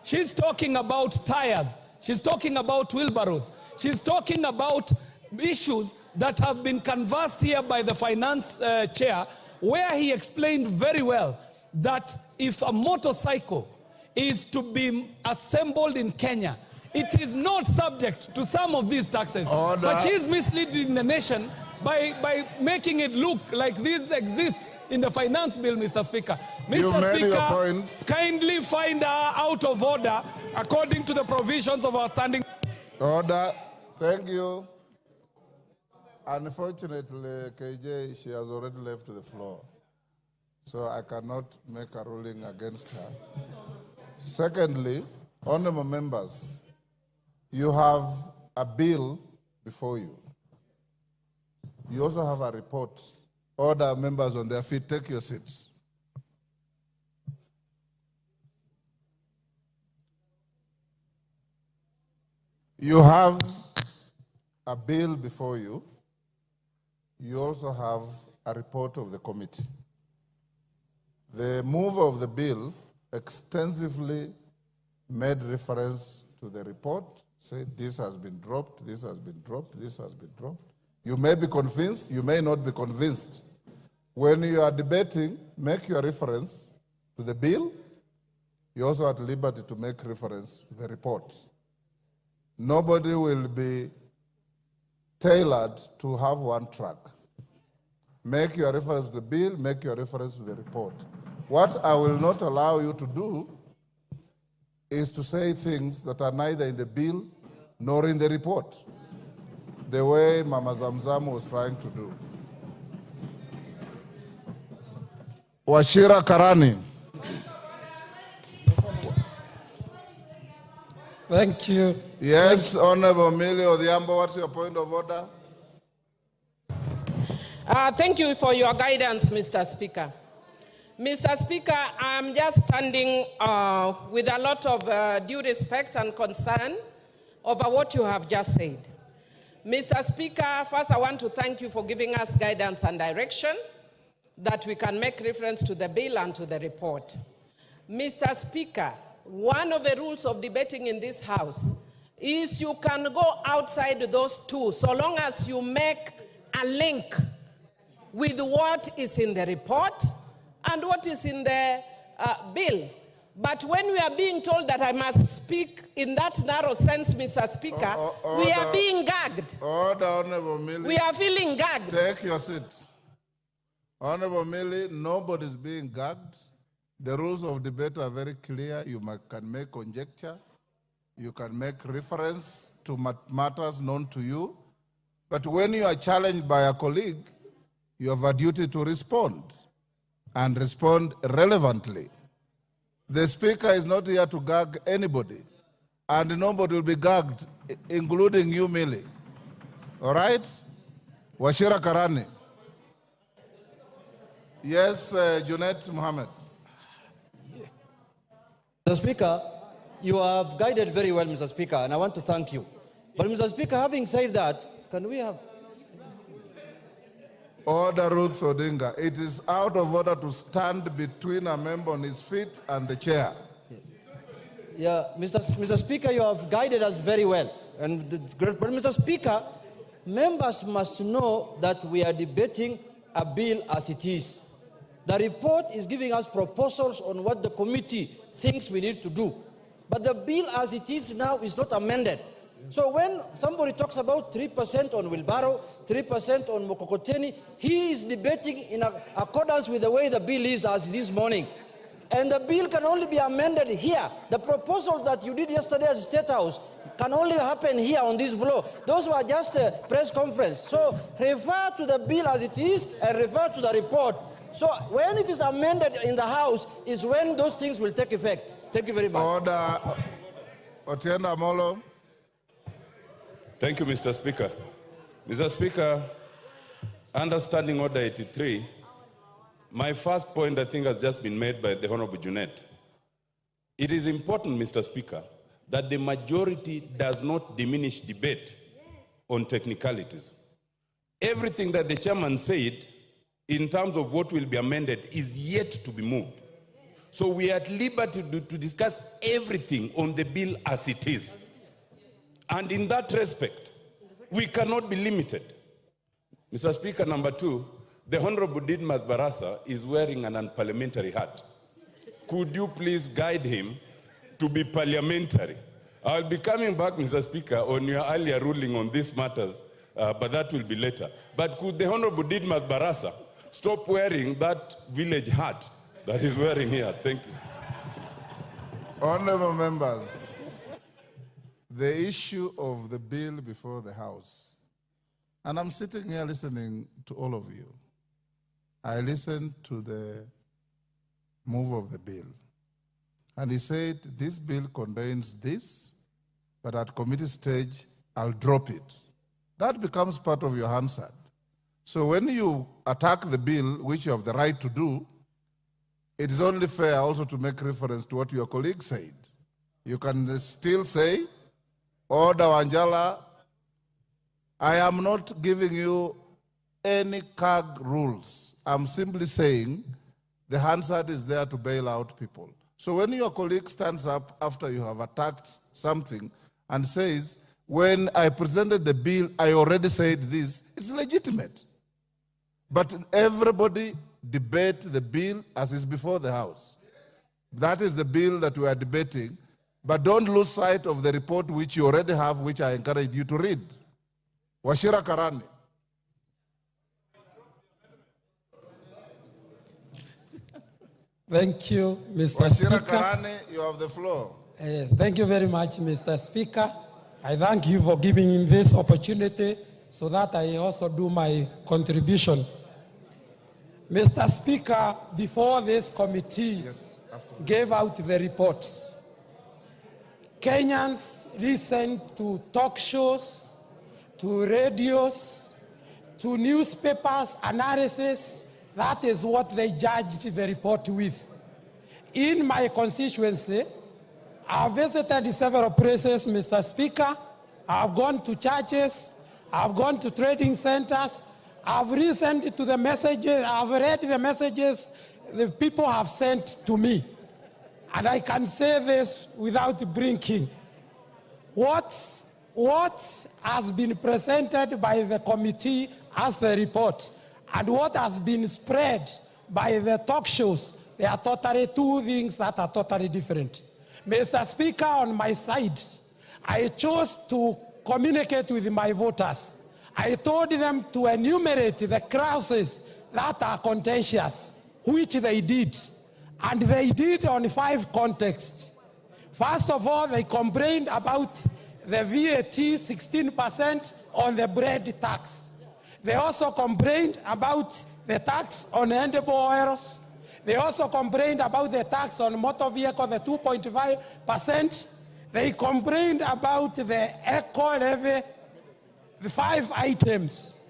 Speaker 8: She's talking about tires. She's talking about wheelbarrows. She's talking about issues that have been canvassed here by the finance chair, where he explained very well that if a motorcycle is to be assembled in Kenya, it is not subject to some of these taxes.
Speaker 2: Order.
Speaker 8: But she's misleading the nation by making it look like this exists in the finance bill, Mr. Speaker.
Speaker 2: You
Speaker 8: Mr.
Speaker 2: made your
Speaker 8: Speaker,
Speaker 2: point.
Speaker 8: kindly find her out of order according to the provisions of our standing.
Speaker 2: Order. Thank you. Unfortunately, KJ, she has already left the floor, so I cannot make a ruling against her. Secondly, honorable members, you have a bill before you. You also have a report. Order, members on their feet, take your seats. You have a bill before you. You also have a report of the committee. The mover of the bill extensively made reference to the report, said this has been dropped, this has been dropped, this has been dropped. You may be convinced, you may not be convinced. When you are debating, make your reference to the bill. You're also at liberty to make reference to the report. Nobody will be tailored to have one track. Make your reference to the bill, make your reference to the report. What I will not allow you to do is to say things that are neither in the bill nor in the report, the way Mama Zamzam was trying to do. Wachira Karani.
Speaker 9: Thank you.
Speaker 2: Yes, Honorable Millie Odhiambo, what's your point of order?
Speaker 10: Thank you for your guidance, Mr. Speaker. Mr. Speaker, I'm just standing with a lot of due respect and concern over what you have just said. Mr. Speaker, first I want to thank you for giving us guidance and direction that we can make reference to the bill and to the report. Mr. Speaker, one of the rules of debating in this House is you can go outside those two so long as you make a link with what is in the report and what is in the bill. But when we are being told that I must speak in that narrow sense, Mr. Speaker, we are being gagged.
Speaker 2: Order, Honorable Millie.
Speaker 10: We are feeling gagged.
Speaker 2: Take your seat. Honorable Millie, nobody's being gagged. The rules of debate are very clear. You can make conjecture. You can make reference to matters known to you. But when you are challenged by a colleague, you have a duty to respond and respond relevantly. The Speaker is not here to gag anybody, and nobody will be gagged, including you, Millie. All right? Wachira Karani. Yes, Junet Mohammed.
Speaker 11: Mr. Speaker, you have guided very well, Mr. Speaker, and I want to thank you. But, Mr. Speaker, having said that, can we have...
Speaker 2: Order, Ruth Odinga. It is out of order to stand between a member on his feet and the chair.
Speaker 11: Yeah, Mr. Speaker, you have guided us very well. But, Mr. Speaker, members must know that we are debating a bill as it is. The report is giving us proposals on what the committee thinks we need to do. But the bill as it is now is not amended. So when somebody talks about 3% on wheelbarrow, 3% on mokokoteni, he is debating in accordance with the way the bill is as this morning. And the bill can only be amended here. The proposals that you did yesterday at the State House can only happen here on this floor. Those were just a press conference. So refer to the bill as it is and refer to the report. So when it is amended in the House is when those things will take effect. Thank you very much.
Speaker 2: Order. Otienda Molo.
Speaker 12: Thank you, Mr. Speaker. Mr. Speaker, understanding Order 83, my first point I think has just been made by the Honorable Junet. It is important, Mr. Speaker, that the majority does not diminish debate on technicalities. Everything that the chairman said in terms of what will be amended is yet to be moved. So we are at liberty to discuss everything on the bill as it is. And in that respect, we cannot be limited. Mr. Speaker, number 2, the Honorable Didmas Barasa is wearing an unparliamentary hat. Could you please guide him to be parliamentary? I'll be coming back, Mr. Speaker, on your earlier ruling on these matters, but that will be later. But could the Honorable Didmas Barasa stop wearing that village hat that he's wearing here? Thank you.
Speaker 2: Honorable members, the issue of the bill before the House, and I'm sitting here listening to all of you. I listened to the move of the bill, and he said, this bill contains this, but at committee stage, I'll drop it. That becomes part of your Hansard. So when you attack the bill, which you have the right to do, it is only fair also to make reference to what your colleague said. You can still say, Order Wanjala, I am not giving you any CAG rules. I'm simply saying the Hansard is there to bail out people. So when your colleague stands up after you have attacked something and says, when I presented the bill, I already said this, it's legitimate. But everybody debate the bill as is before the House. That is the bill that we are debating. But don't lose sight of the report which you already have, which I encourage you to read. Wachira Karani.
Speaker 9: Thank you, Mr.
Speaker 2: Wachira
Speaker 9: Speaker.
Speaker 2: Karani, you have the floor.
Speaker 9: Thank you very much, Mr. Speaker. I thank you for giving me this opportunity so that I also do my contribution. Mr. Speaker, before this committee gave out the report, Kenyans listened to talk shows, to radios, to newspapers, analysis. That is what they judged the report with. In my constituency, I've visited several places, Mr. Speaker. I've gone to churches. I've gone to trading centers. I've listened to the messages. I've read the messages the people have sent to me. And I can say this without blinking. What has been presented by the committee as the report and what has been spread by the talk shows, they are totally two things that are totally different. Mr. Speaker, on my side, I chose to communicate with my voters. I told them to enumerate the clauses that are contentious, which they did. And they did on 5 contexts. First of all, they complained about the VAT 16% on the bread tax. They also complained about the tax on edible oils. They also complained about the tax on motor vehicle, the 2.5%. They complained about the eco levy, the 5 items.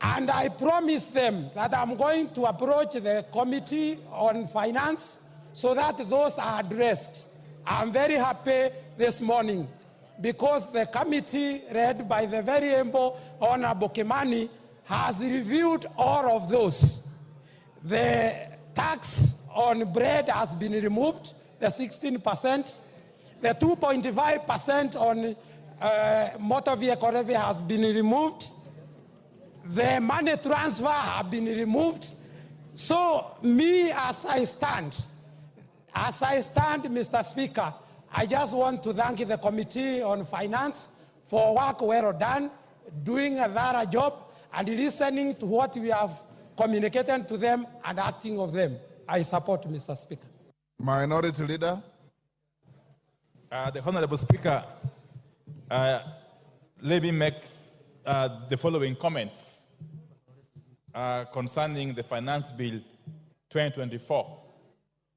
Speaker 9: And I promised them that I'm going to approach the Committee on Finance so that those are addressed. I'm very happy this morning because the committee, led by the very humble Honorable Kimani, has reviewed all of those. The tax on bread has been removed, the 16%. The 2.5% on motor vehicle levy has been removed. The money transfer have been removed. So me, as I stand, Mr. Speaker, I just want to thank the Committee on Finance for work well done, doing a thorough job, and listening to what we have communicated to them and acting of them. I support, Mr. Speaker.
Speaker 2: Minority Leader.
Speaker 6: The Honorable Speaker, let me make the following comments concerning the Finance Bill 2024.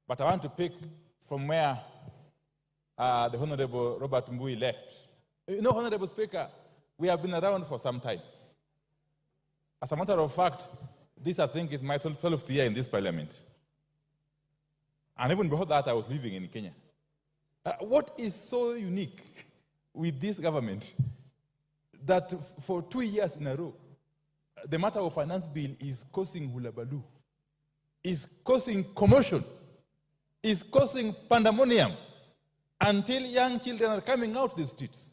Speaker 6: But I want to pick from where the Honorable Robert Mbui left. You know, Honorable Speaker, we have been around for some time. As a matter of fact, this, I think, is my 12th year in this parliament. And even before that, I was living in Kenya. What is so unique with this government that for 2 years in a row, the matter of finance bill is causing hullabaloo, is causing commotion, is causing pandemonium until young children are coming out the streets.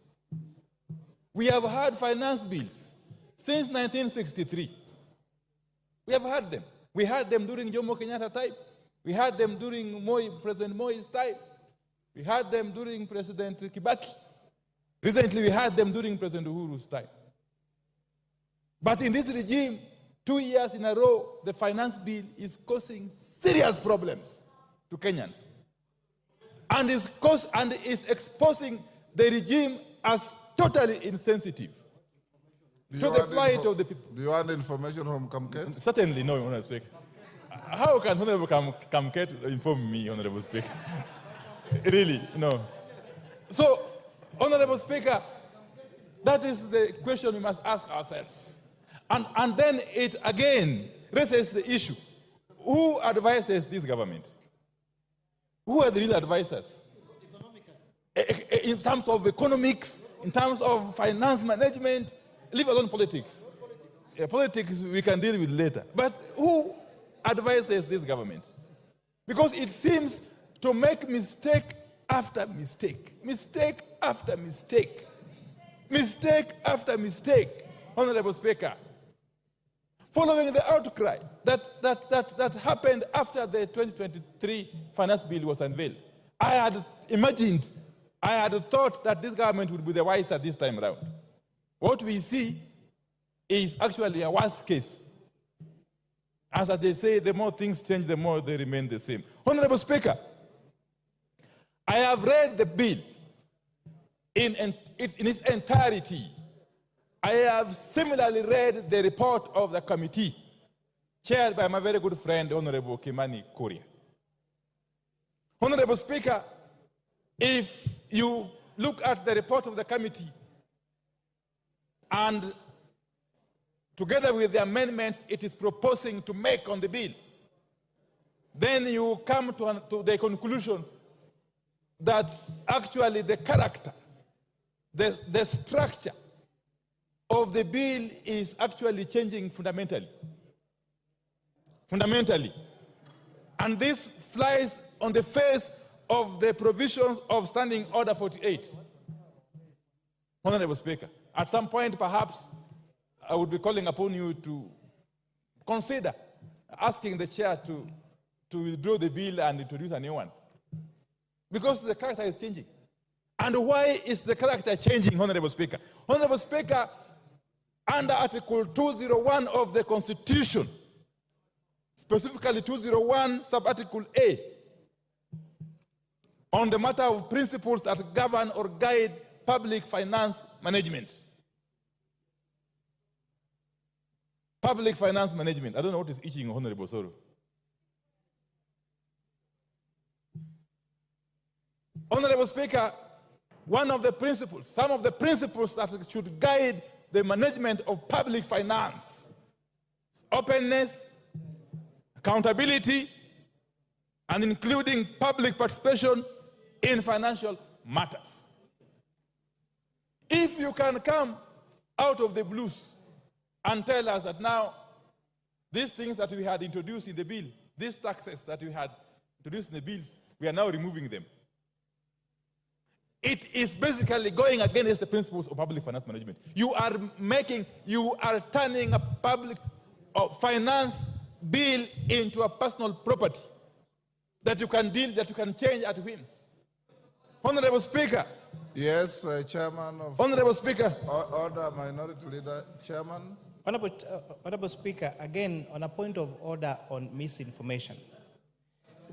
Speaker 6: We have had finance bills since 1963. We have had them. We had them during Jomo Kenyatta time. We had them during President Moi's time. We had them during President Kibaki. Recently, we had them during President Uhuru's time. But in this regime, 2 years in a row, the finance bill is causing serious problems to Kenyans. And is exposing the regime as totally insensitive to the plight of the people.
Speaker 2: Do you want information from Kamket?
Speaker 6: Certainly no, Honorable Speaker. How can Honorable Kamket inform me, Honorable Speaker? Really, no. So, Honorable Speaker, that is the question we must ask ourselves. And then it again raises the issue. Who advises this government? Who are the real advisors? In terms of economics, in terms of finance management, leave alone politics. Politics we can deal with later. But who advises this government? Because it seems to make mistake after mistake, mistake after mistake, mistake after mistake, Honorable Speaker. Following the outcry that happened after the 2023 finance bill was unveiled, I had imagined, I had thought that this government would be the wiser this time around. What we see is actually a worst case. As they say, the more things change, the more they remain the same. Honorable Speaker, I have read the bill in its entirety. I have similarly read the report of the committee chaired by my very good friend, Honorable Kimani Kuria. Honorable Speaker, if you look at the report of the committee and together with the amendments it is proposing to make on the bill, then you come to the conclusion that actually the character, the structure of the bill is actually changing fundamentally. Fundamentally. And this flies on the face of the provisions of Standing Order 48. Honorable Speaker, at some point perhaps I would be calling upon you to consider asking the chair to withdraw the bill and introduce a new one. Because the character is changing. And why is the character changing, Honorable Speaker? Honorable Speaker, under Article 201 of the Constitution, specifically 201 sub-article A, on the matter of principles that govern or guide public finance management. Public finance management. I don't know what is itching, Honorable Soro. Honorable Speaker, one of the principles, some of the principles that should guide the management of public finance: openness, accountability, and including public participation in financial matters. If you can come out of the blues and tell us that now these things that we had introduced in the bill, these taxes that we had introduced in the bills, we are now removing them. It is basically going against the principles of public finance management. You are turning a public finance bill into a personal property that you can change at whims. Honorable Speaker.
Speaker 2: Yes, Chairman of...
Speaker 6: Honorable Speaker.
Speaker 2: Order, Minority Leader. Chairman.
Speaker 1: Honorable Speaker, again, on a point of order on misinformation.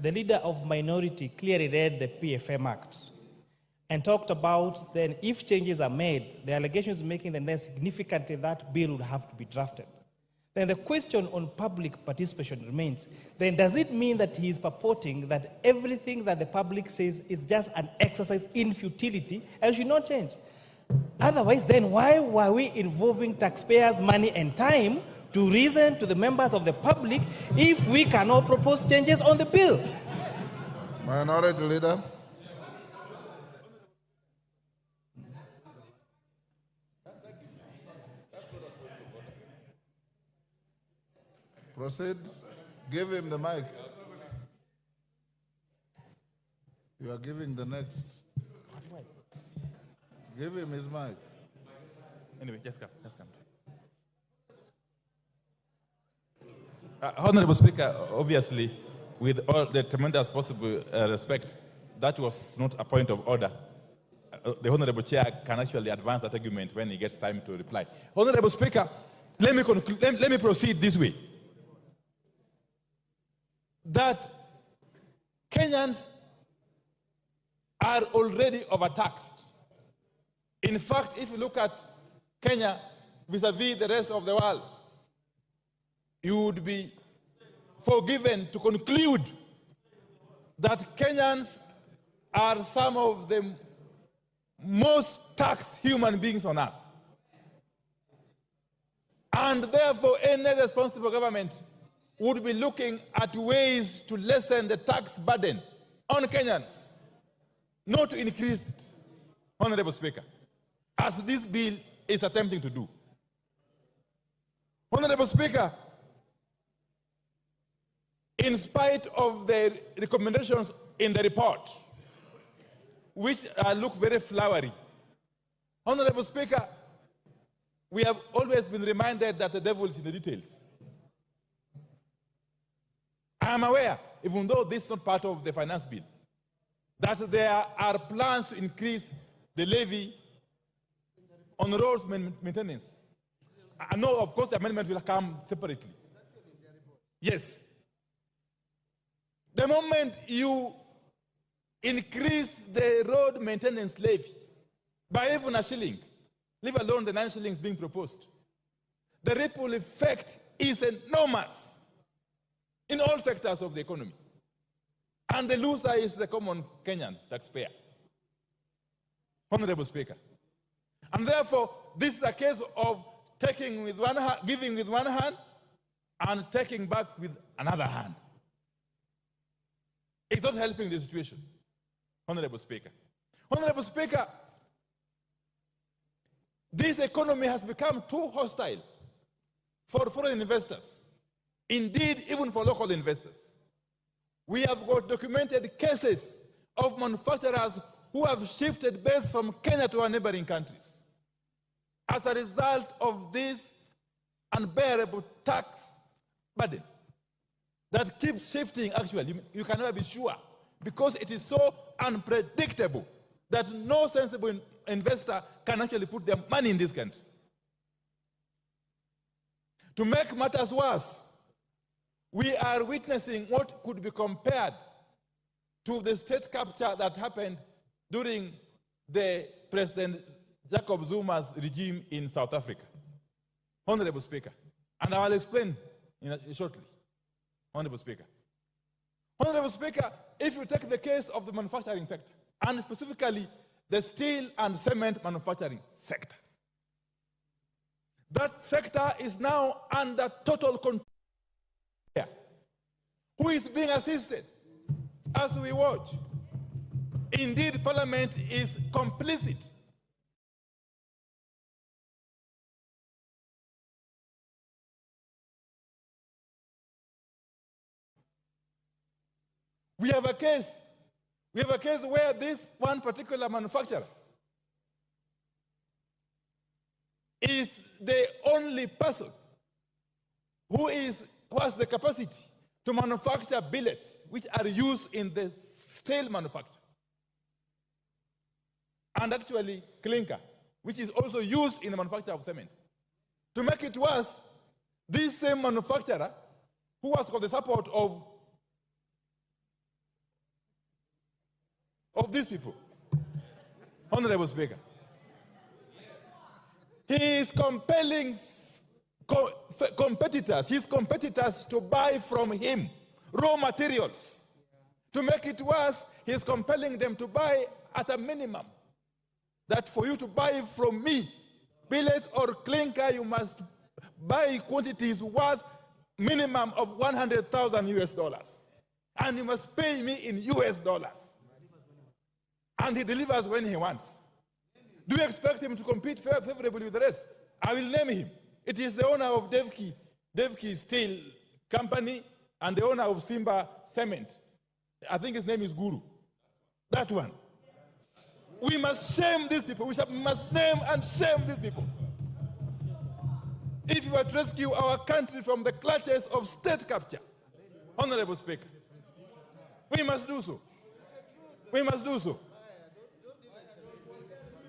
Speaker 1: The leader of minority clearly read the PFM Act and talked about then if changes are made, the allegations making them then significantly that bill would have to be drafted. Then the question on public participation remains. Then does it mean that he is purporting that everything that the public says is just an exercise in futility and should not change? Otherwise, then why were we involving taxpayers' money and time to reason to the members of the public if we cannot propose changes on the bill?
Speaker 2: Minority Leader. Proceed. Give him the mic. You are giving the next. Give him his mic.
Speaker 6: Anyway, just come. Honorable Speaker, obviously, with all the tremendous possible respect, that was not a point of order. The Honorable Chair can actually advance that argument when he gets time to reply. Honorable Speaker, let me proceed this way. That Kenyans are already overtaxed. In fact, if you look at Kenya vis-a-vis the rest of the world, you would be forgiven to conclude that Kenyans are some of the most taxed human beings on earth. And therefore, any responsible government would be looking at ways to lessen the tax burden on Kenyans, not to increase it, Honorable Speaker, as this bill is attempting to do. Honorable Speaker, in spite of the recommendations in the report, which look very flowery, Honorable Speaker, we have always been reminded that the devil is in the details. I am aware, even though this is not part of the finance bill, that there are plans to increase the levy on roads maintenance. I know, of course, the amendment will come separately. Yes. The moment you increase the road maintenance levy by even a shilling, leave alone the 9 shillings being proposed, the ripple effect is enormous in all sectors of the economy. And the loser is the common Kenyan taxpayer. Honorable Speaker. And therefore, this is a case of taking with one hand, giving with one hand, and taking back with another hand. It's not helping the situation, Honorable Speaker. Honorable Speaker, this economy has become too hostile for foreign investors, indeed even for local investors. We have got documented cases of manufacturers who have shifted base from Kenya to our neighboring countries as a result of this unbearable tax burden that keeps shifting. Actually, you can never be sure, because it is so unpredictable that no sensible investor can actually put their money in this country. To make matters worse, we are witnessing what could be compared to the state capture that happened during the President Jacob Zuma's regime in South Africa. Honorable Speaker, and I will explain shortly. Honorable Speaker. Honorable Speaker, if you take the case of the manufacturing sector, and specifically the steel and cement manufacturing sector, that sector is now under total control. Who is being assisted as we watch? Indeed, Parliament is complicit. We have a case where this one particular manufacturer is the only person who has the capacity to manufacture billets which are used in the steel manufacture, and actually clinker, which is also used in the manufacture of cement. To make it worse, this same manufacturer, who has got the support of these people, Honorable Speaker, he is compelling his competitors to buy from him raw materials. To make it worse, he is compelling them to buy at a minimum. That for you to buy from me billet or clinker, you must buy quantities worth minimum of 100,000 US dollars. And you must pay me in US dollars. And he delivers when he wants. Do you expect him to compete favorably with the rest? I will name him. It is the owner of Devki Steel company and the owner of Simba Cement. I think his name is Guru. That one. We must shame these people. We must name and shame these people. If you are to rescue our country from the clutches of state capture, Honorable Speaker, we must do so. We must do so.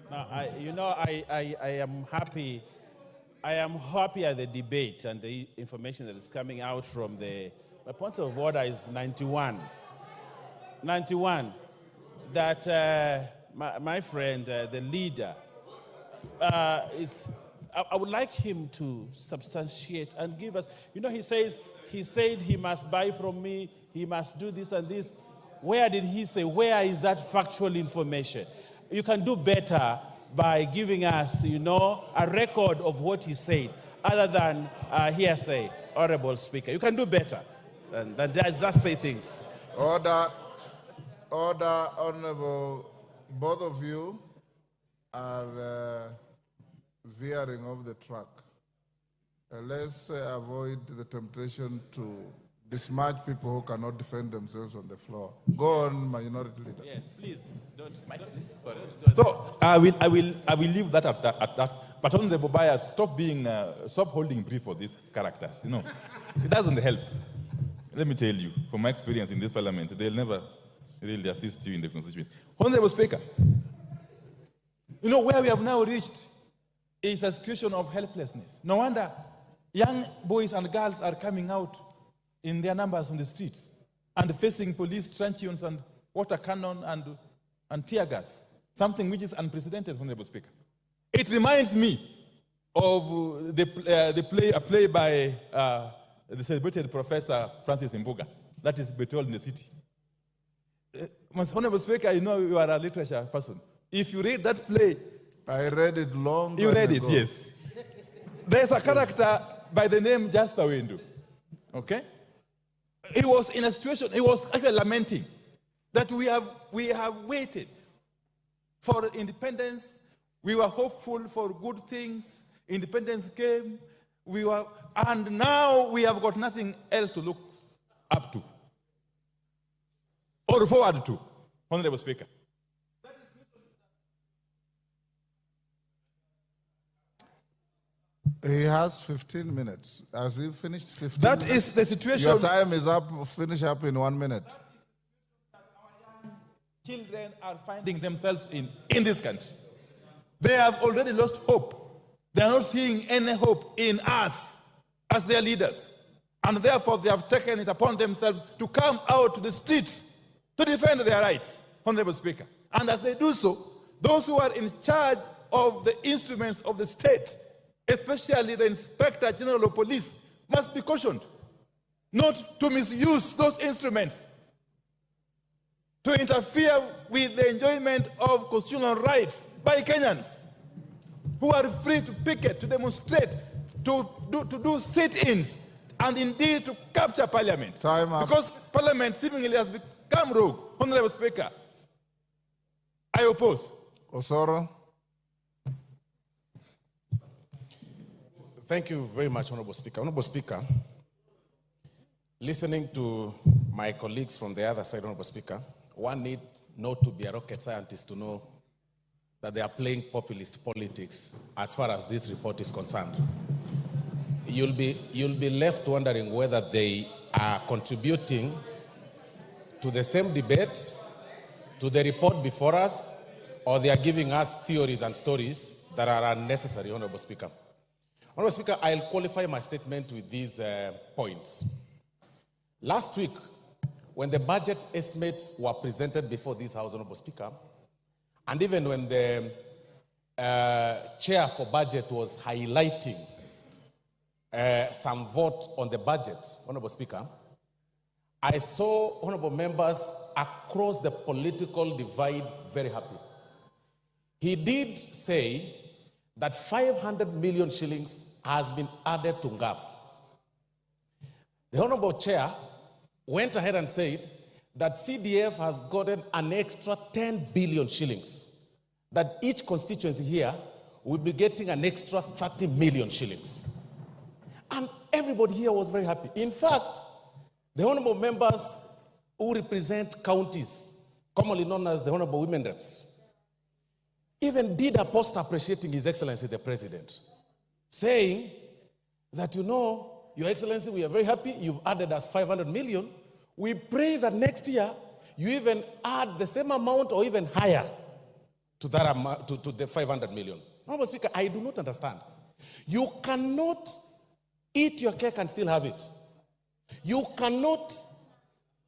Speaker 5: Now, I am happy. I am happy at the debate and the information that is coming out from the. My point of order is 91. 91. That my friend, the leader, is. I would like him to substantiate and give us. He said he must buy from me. He must do this and this. Where did he say? Where is that factual information? You can do better by giving us, a record of what he said, other than hearsay, Honorable Speaker. You can do better than just say things.
Speaker 2: Order, Honorable. Both of you are veering off the track. Let's avoid the temptation to besmirch people who cannot defend themselves on the floor. Go on, Minority Leader.
Speaker 5: Yes, please. Don't. Sorry.
Speaker 6: So I will leave that at that. But Honorable Baya, stop holding brief for these characters. It doesn't help. Let me tell you, from my experience in this parliament, they'll never really assist you in the constituency. Honorable Speaker, where we have now reached is a situation of helplessness. No wonder young boys and girls are coming out in their numbers on the streets and facing police truncheons and water cannon and tear gas, something which is unprecedented, Honorable Speaker. It reminds me of a play by the celebrated Professor Francis Mbuga, that is Betrayal in the City. Honorable Speaker, you are a literature person. If you read that play,
Speaker 2: I read it long ago.
Speaker 6: You read it, yes. There's a character by the name Jasper Windu. Okay? He was in a situation, he was actually lamenting that we have waited for independence. We were hopeful for good things. Independence came. And now we have got nothing else to look up to or forward to, Honorable Speaker.
Speaker 2: He has 15 minutes. Has he finished 15
Speaker 6: That
Speaker 2: minutes?
Speaker 6: is the situation.
Speaker 2: Your time is up. Finish up in 1 minute.
Speaker 6: Children are finding themselves in this country. They have already lost hope. They are not seeing any hope in us as their leaders. And therefore, they have taken it upon themselves to come out to the streets to defend their rights, Honorable Speaker. And as they do so, those who are in charge of the instruments of the state, especially the Inspector General of Police, must be cautioned not to misuse those instruments to interfere with the enjoyment of constitutional rights by Kenyans who are free to picket, to demonstrate, to do sit-ins, and indeed to capture Parliament.
Speaker 2: Time up.
Speaker 6: Because Parliament seemingly has become rogue. Honorable Speaker, I oppose.
Speaker 2: Osoro.
Speaker 13: Thank you very much, Honorable Speaker. Honorable Speaker, listening to my colleagues from the other side, Honorable Speaker, one need not to be a rocket scientist to know that they are playing populist politics as far as this report is concerned. You'll be left wondering whether they are contributing to the same debate, to the report before us, or they are giving us theories and stories that are unnecessary, Honorable Speaker. Honorable Speaker, I'll qualify my statement with these points. Last week, when the budget estimates were presented before this House, Honorable Speaker, and even when the chair for budget was highlighting some vote on the budget, Honorable Speaker, I saw honorable members across the political divide very happy. He did say that 500 million shillings has been added to NGAF. The honorable chair went ahead and said that CDF has gotten an extra 10 billion shillings, that each constituency here will be getting an extra 30 million shillings. And everybody here was very happy. In fact, the honorable members who represent counties, commonly known as the honorable women reps, even did a post appreciating His Excellency the President, saying that, you know, Your Excellency, we are very happy you've added us 500 million. We pray that next year you even add the same amount or even higher to that amount, to the 500 million. Honorable Speaker, I do not understand. You cannot eat your cake and still have it. You cannot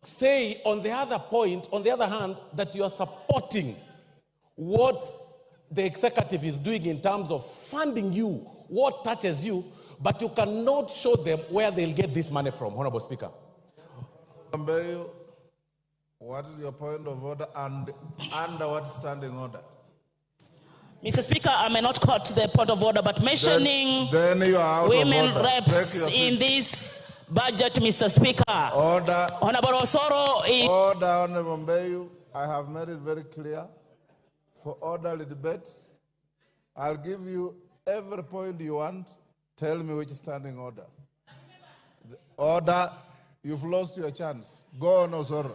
Speaker 13: say on the other point, on the other hand, that you are supporting what the executive is doing in terms of funding you, what touches you, but you cannot show them where they'll get this money from, Honorable Speaker.
Speaker 2: What is your point of order and under what standing order?
Speaker 14: Mr. Speaker, I may not quote the point of order, but mentioning
Speaker 2: then you are out
Speaker 14: women
Speaker 2: of order.
Speaker 14: reps in this budget, Mr. Speaker.
Speaker 2: Order.
Speaker 14: Honorable Osoro is...
Speaker 2: Order, Honorable Mbayu. I have made it very clear. For orderly debate, I'll give you every point you want. Tell me which standing order. The order, you've lost your chance. Go on, Osoro.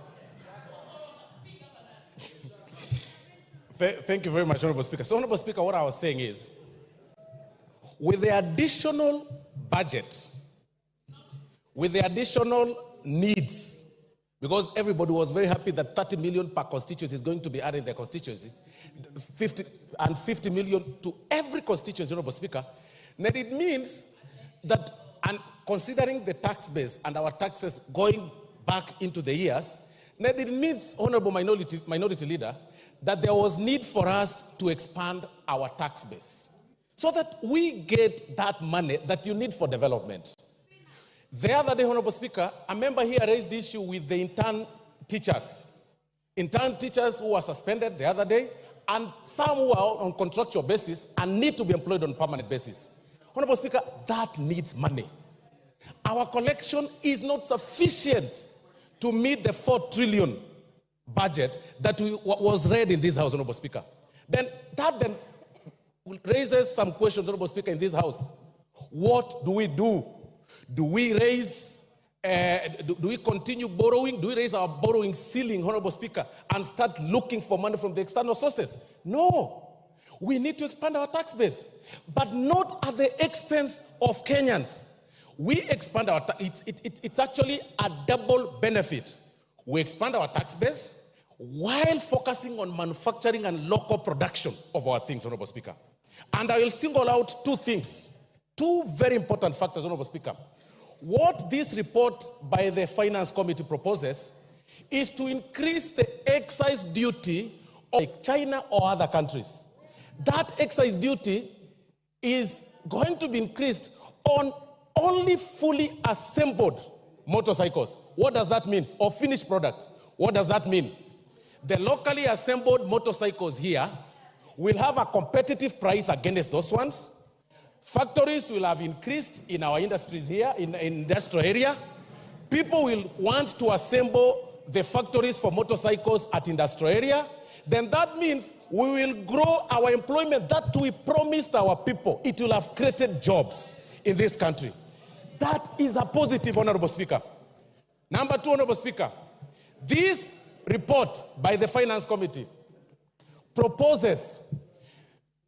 Speaker 13: Thank you very much, Honorable Speaker. So, Honorable Speaker, what I was saying is, with the additional budget, with the additional needs, because everybody was very happy that 30 million per constituency is going to be added in their constituency, 50 million to every constituency, Honorable Speaker, then it means that, and considering the tax base and our taxes going back into the years, then it means, Honorable Minority Leader, that there was need for us to expand our tax base so that we get that money that you need for development. The other day, Honorable Speaker, a member here raised the issue with the intern teachers. Intern teachers who were suspended the other day, and some who are on contractual basis and need to be employed on permanent basis. Honorable Speaker, that needs money. Our collection is not sufficient to meet the 4 trillion budget that was read in this House, Honorable Speaker. Then that raises some questions, Honorable Speaker, in this House. What do we do? Do we raise, do we continue borrowing? Do we raise our borrowing ceiling, Honorable Speaker, and start looking for money from the external sources? No. We need to expand our tax base, but not at the expense of Kenyans. We expand our tax, it's actually a double benefit. We expand our tax base while focusing on manufacturing and local production of our things, Honorable Speaker. And I will single out 2 things, 2 very important factors, Honorable Speaker. What this report by the Finance Committee proposes is to increase the excise duty of China or other countries. That excise duty is going to be increased on only fully assembled motorcycles. What does that mean? Or finished product. What does that mean? The locally assembled motorcycles here will have a competitive price against those ones. Factories will have increased in our industries here, in industrial area. People will want to assemble the factories for motorcycles at industrial area. Then that means we will grow our employment that we promised our people. It will have created jobs in this country. That is a positive, Honorable Speaker. Number 2, Honorable Speaker, this report by the Finance Committee proposes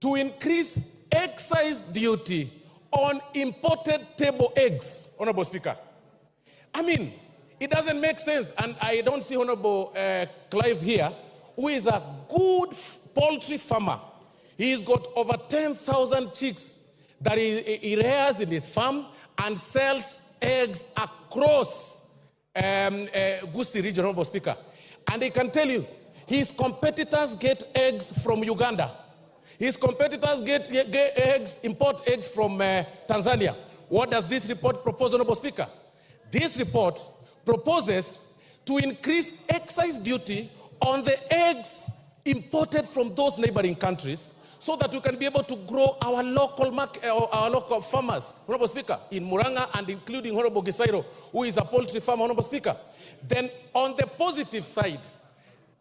Speaker 13: to increase excise duty on imported table eggs, Honorable Speaker. I mean, it doesn't make sense, and I don't see Honorable Clive here, who is a good poultry farmer. He's got over 10,000 chicks that he rears in his farm and sells eggs across Gusii region, Honorable Speaker. And he can tell you, his competitors get eggs from Uganda. His competitors get eggs, import eggs from Tanzania. What does this report propose, Honorable Speaker? This report proposes to increase excise duty on the eggs imported from those neighboring countries so that we can be able to grow our local market, our local farmers, Honorable Speaker, in Muranga and including Honorable Gisairo, who is a poultry farmer, Honorable Speaker. Then on the positive side,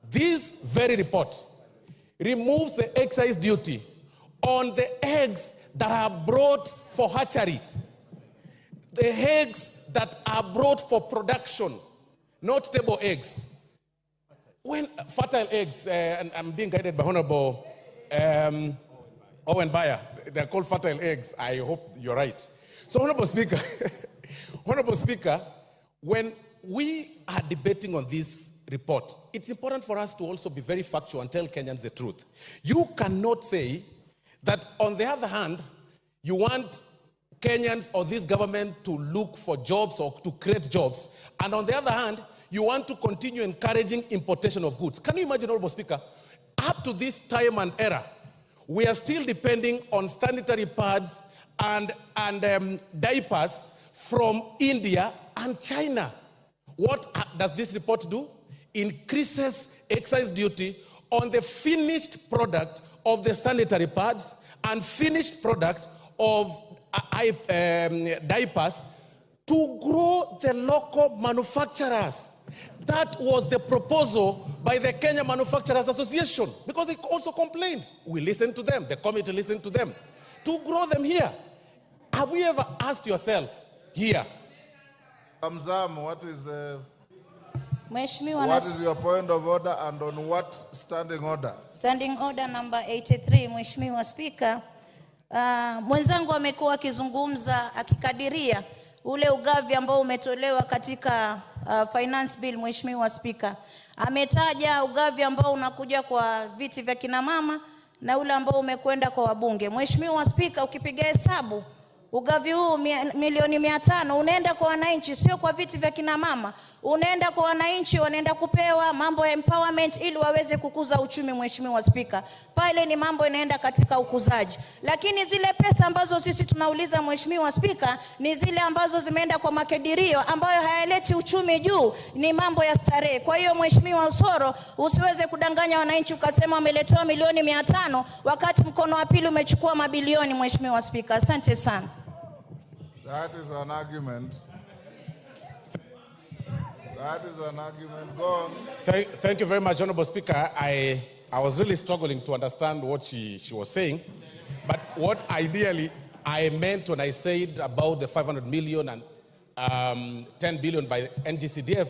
Speaker 13: this very report removes the excise duty on the eggs that are brought for hatchery. the eggs that are brought for production, not table eggs. When fertile eggs, and I'm being guided by Honorable Owen Bayer, they're called fertile eggs. I hope you're right. So, Honorable Speaker, Honorable Speaker, when we are debating on this report, it's important for us to also be very factual and tell Kenyans the truth. You cannot say that, on the other hand, you want Kenyans or this government to look for jobs or to create jobs, and on the other hand, you want to continue encouraging importation of goods. Can you imagine, Honorable Speaker, up to this time and era, we are still depending on sanitary pads and diapers from India and China. What does this report do? Increases excise duty on the finished product of the sanitary pads and finished product of diapers to grow the local manufacturers. That was the proposal by the Kenya Manufacturers Association, because they also complained. We listened to them, the committee listened to them, to grow them here. Have you ever asked yourself here?
Speaker 2: Mzamo, what is the...
Speaker 7: Mheshimiwa,
Speaker 2: your point of order and on what standing order?
Speaker 7: Standing order number 83, Mheshimiwa Speaker. Mwenzangu amekuwa akizungumza akikadiria ule ugavi ambao umetolewa katika finance bill. Mheshimiwa Speaker, ametaja ugavi ambao unakuja kwa viti vya kina mama na ule ambao umekwenda kwa wabunge. Mheshimiwa Speaker, ukipiga hesabu ugavi huu milioni 500 unaenda kwa wananchi, sio kwa viti vya kina mama. Unaenda kwa wananchi, wanaenda kupewa mambo ya empowerment ili waweze kukuza uchumi. Mheshimiwa Speaker, pale ni mambo inaenda katika ukuzaji. Lakini zile pesa ambazo sisi tunauliza Mheshimiwa Speaker ni zile ambazo zimeenda kwa makadirio ambayo hayaleti uchumi juu, ni mambo ya starehe. Kwa hiyo Mheshimiwa Osoro, usiweze kudanganya wananchi ukasema wameletewa milioni 500 wakati mkono wa pili umechukua mabilioni. Mheshimiwa Speaker, asante sana.
Speaker 2: That is an argument. That is an argument. Go on.
Speaker 13: Thank you very much, Honorable Speaker. I was really struggling to understand what she was saying. But what ideally I meant when I said about the 500 million and 10 billion by NGCDF,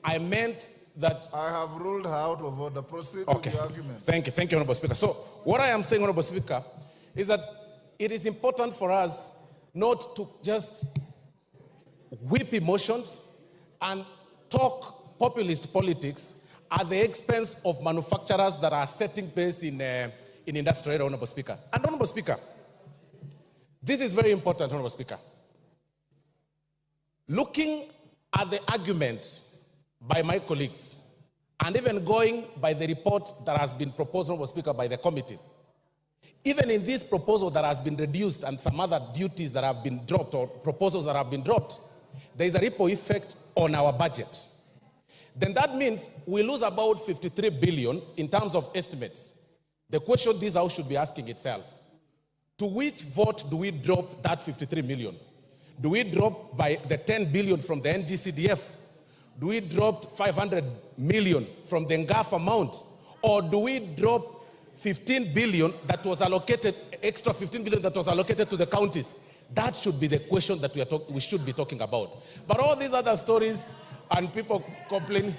Speaker 13: I meant that...
Speaker 2: I have ruled her out of order. Proceed with the argument.
Speaker 13: Thank you, Honorable Speaker. So what I am saying, Honorable Speaker, is that it is important for us not to just whip emotions and talk populist politics at the expense of manufacturers that are setting pace in industrial area, Honorable Speaker. And Honorable Speaker, this is very important, Honorable Speaker. Looking at the argument by my colleagues, and even going by the report that has been proposed, Honorable Speaker, by the committee, even in this proposal that has been reduced and some other duties that have been dropped or proposals that have been dropped, there is a ripple effect on our budget. Then that means we lose about 53 billion in terms of estimates. The question this House should be asking itself, to which vote do we drop that 53 million? Do we drop by the 10 billion from the NGCDF? Do we drop 500 million from the NGAF amount? Or do we drop 15 billion that was allocated, extra 15 billion that was allocated to the counties? That should be the question that we should be talking about. But all these other stories and people complaining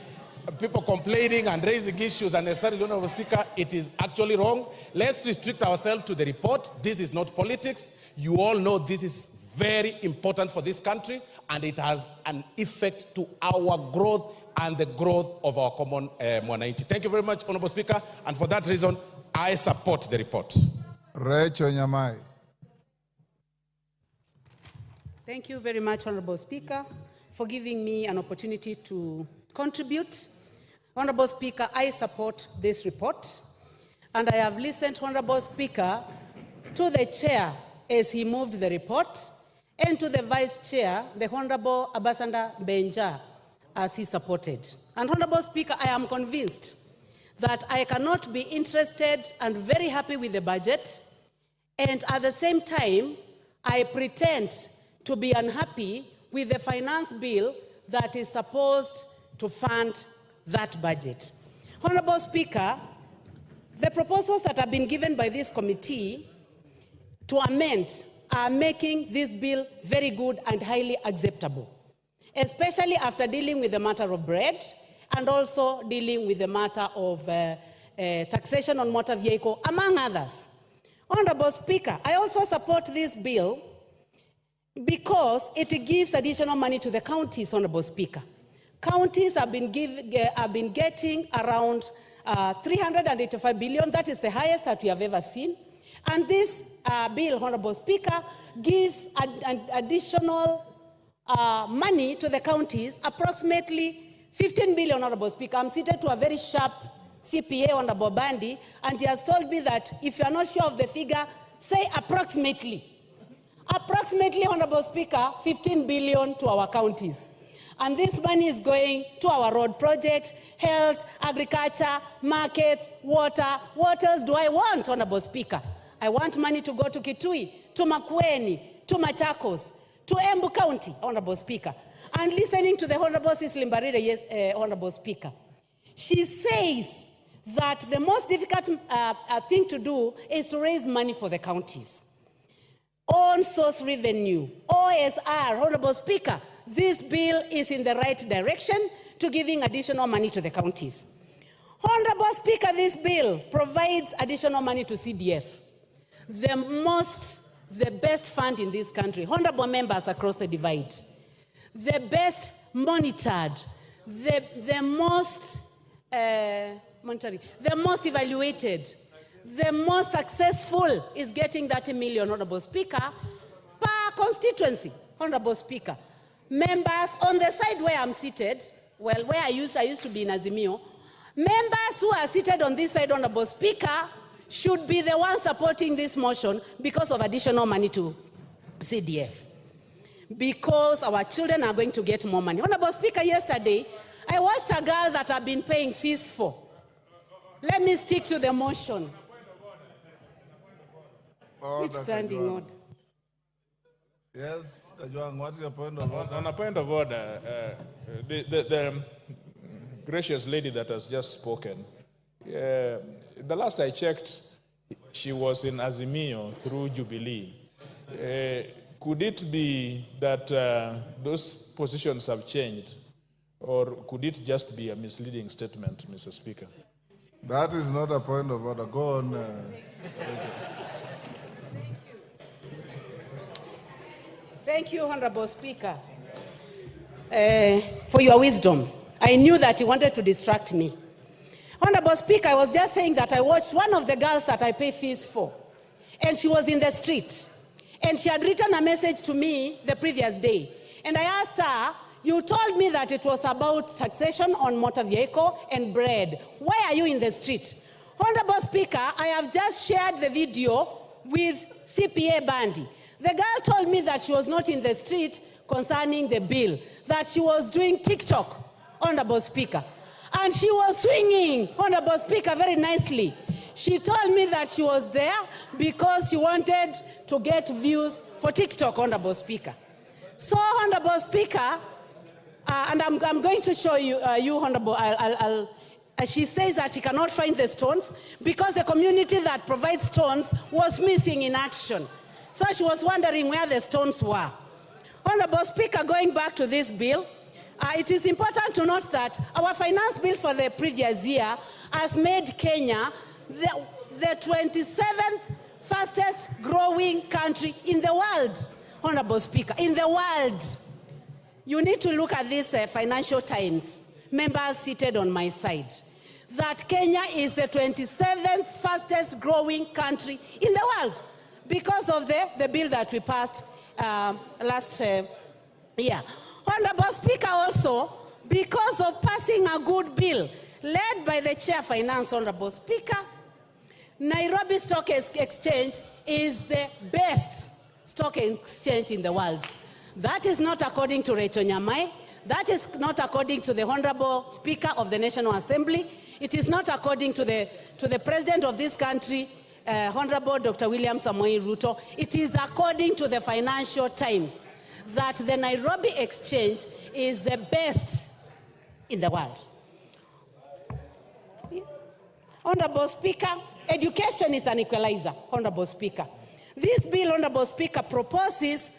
Speaker 13: and raising issues unnecessarily, Honorable Speaker, it is actually wrong. Let's restrict ourselves to the report. This is not politics. You all know this is very important for this country, and it has an effect to our growth and the growth of our common mwananchi. Thank you very much, Honorable Speaker, and for that reason, I support the report.
Speaker 2: Rachel Nyamai.
Speaker 15: Thank you very much, Honorable Speaker, for giving me an opportunity to contribute. Honorable Speaker, I support this report, and I have listened, Honorable Speaker, to the chair as he moved the report, and to the vice chair, the Honorable Ambassador Benja, as he supported. And Honorable Speaker, I am convinced that I cannot be interested and very happy with the budget, and at the same time, I pretend to be unhappy with the finance bill that is supposed to fund that budget. Honorable Speaker, the proposals that have been given by this committee to amend are making this bill very good and highly acceptable, especially after dealing with the matter of bread and also dealing with the matter of taxation on motor vehicle, among others. Honorable Speaker, I also support this bill because it gives additional money to the counties, Honorable Speaker. Counties have been getting around 385 billion. That is the highest that we have ever seen. And this bill, Honorable Speaker, gives additional money to the counties, approximately 15 billion, Honorable Speaker. I'm seated to a very sharp CPA, Honorable Bandi, and he has told me that if you are not sure of the figure, say approximately. Approximately, Honorable Speaker, 15 billion to our counties. And this money is going to our road projects, health, agriculture, markets, water. What else do I want, Honorable Speaker? I want money to go to Kitui, to Makueni, to Machakos, to Embu County, Honorable Speaker. And listening to the Honorable Cecily Mbarire, Honorable Speaker, she says that the most difficult thing to do is to raise money for the counties. On source revenue, OSR, Honorable Speaker, this bill is in the right direction to giving additional money to the counties. Honorable Speaker, this bill provides additional money to CDF, the best fund in this country. Honorable members across the divide, the best monitored, the most evaluated, the most successful is getting 30 million, Honorable Speaker, per constituency, Honorable Speaker. Members on the side where I'm seated, well, where I used to be in Azimio, members who are seated on this side, Honorable Speaker, should be the ones supporting this motion because of additional money to CDF. Because our children are going to get more money. Honorable Speaker, yesterday, I watched a girl that I've been paying fees for. Let me stick to the motion. Which standing order?
Speaker 2: Yes, Kajwang, what's your point of order?
Speaker 16: On a point of order, the gracious lady that has just spoken, the last I checked, she was in Azimio through Jubilee. Could it be that those positions have changed, or could it just be a misleading statement, Mr. Speaker?
Speaker 2: That is not a point of order. Go on.
Speaker 15: Thank you, Honorable Speaker, for your wisdom. I knew that you wanted to distract me. Honorable Speaker, I was just saying that I watched one of the girls that I pay fees for, and she was in the street, and she had written a message to me the previous day. And I asked her, you told me that it was about taxation on motor vehicle and bread. Why are you in the street? Honorable Speaker, I have just shared the video with CPA Bandi. The girl told me that she was not in the street concerning the bill, that she was doing TikTok, Honorable Speaker. And she was swinging, Honorable Speaker, very nicely. She told me that she was there because she wanted to get views for TikTok, Honorable Speaker. So, Honorable Speaker, and I'm going to show you, Honorable, she says that she cannot find the stones because the community that provides stones was missing in action. So she was wondering where the stones were. Honorable Speaker, going back to this bill, it is important to note that our finance bill for the previous year has made Kenya the 27th fastest growing country in the world, Honorable Speaker, in the world. You need to look at this Financial Times, members seated on my side, that Kenya is the 27th fastest growing country in the world because of the bill that we passed last year. Honorable Speaker, also, because of passing a good bill led by the Chair Finance, Honorable Speaker, Nairobi Stock Exchange is the best stock exchange in the world. That is not according to Rachel Nyamai. That is not according to the Honorable Speaker of the National Assembly. It is not according to the President of this country, Honorable Dr. William Samoei Ruto. It is according to the Financial Times that the Nairobi Exchange is the best in the world. Honorable Speaker, education is an equalizer, Honorable Speaker. This bill, Honorable Speaker, proposes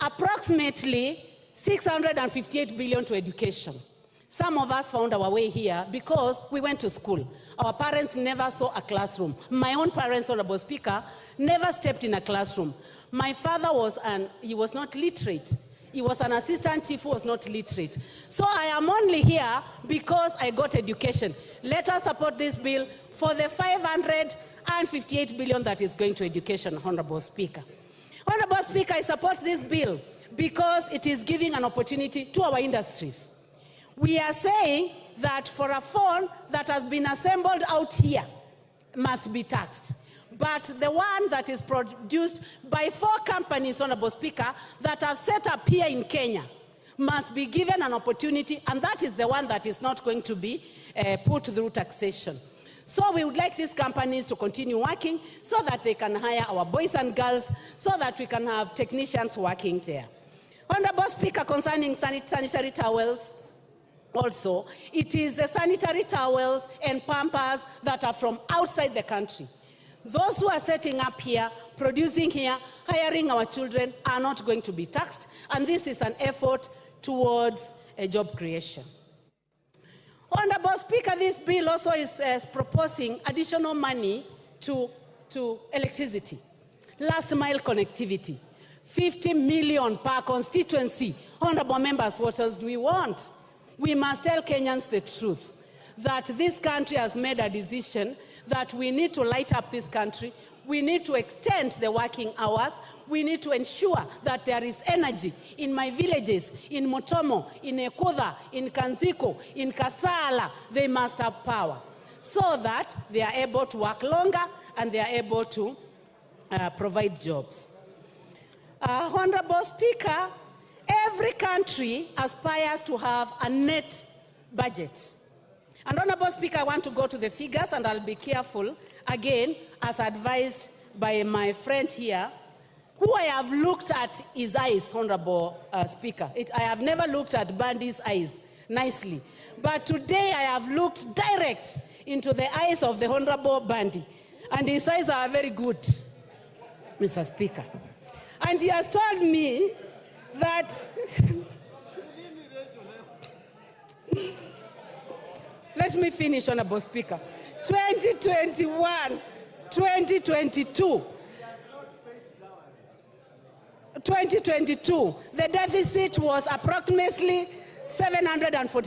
Speaker 15: approximately 658 billion to education. Some of us found our way here because we went to school. Our parents never saw a classroom. My own parents, Honorable Speaker, never stepped in a classroom. My father he was not literate. He was an assistant chief who was not literate. So I am only here because I got education. Let us support this bill for the 558 billion that is going to education, Honorable Speaker. Honorable Speaker, I support this bill because it is giving an opportunity to our industries. We are saying that for a phone that has been assembled out here must be taxed. But the one that is produced by 4 companies, Honorable Speaker, that have set up here in Kenya must be given an opportunity, and that is the one that is not going to be put through taxation. So we would like these companies to continue working so that they can hire our boys and girls, so that we can have technicians working there. Honorable Speaker, concerning sanitary towels, also, it is the sanitary towels and pampers that are from outside the country. Those who are setting up here, producing here, hiring our children are not going to be taxed, and this is an effort towards a job creation. Honorable Speaker, this bill also is proposing additional money to electricity, last mile connectivity, 50 million per constituency. Honorable members, what else do we want? We must tell Kenyans the truth, that this country has made a decision that we need to light up this country. We need to extend the working hours. We need to ensure that there is energy in my villages, in Motomo, in Ekuda, in Kanziko, in Kasala. They must have power so that they are able to work longer and they are able to provide jobs. Honorable Speaker, every country aspires to have a net budget. And Honorable Speaker, I want to go to the figures, and I'll be careful, again, as advised by my friend here, who I have looked at his eyes, Honorable Speaker. I have never looked at Bandy's eyes nicely. But today I have looked direct into the eyes of the Honorable Bandy, and his eyes are very good, Mr. Speaker. And he has told me that let me finish, Honorable Speaker. 2021, 2022, the deficit was approximately 740.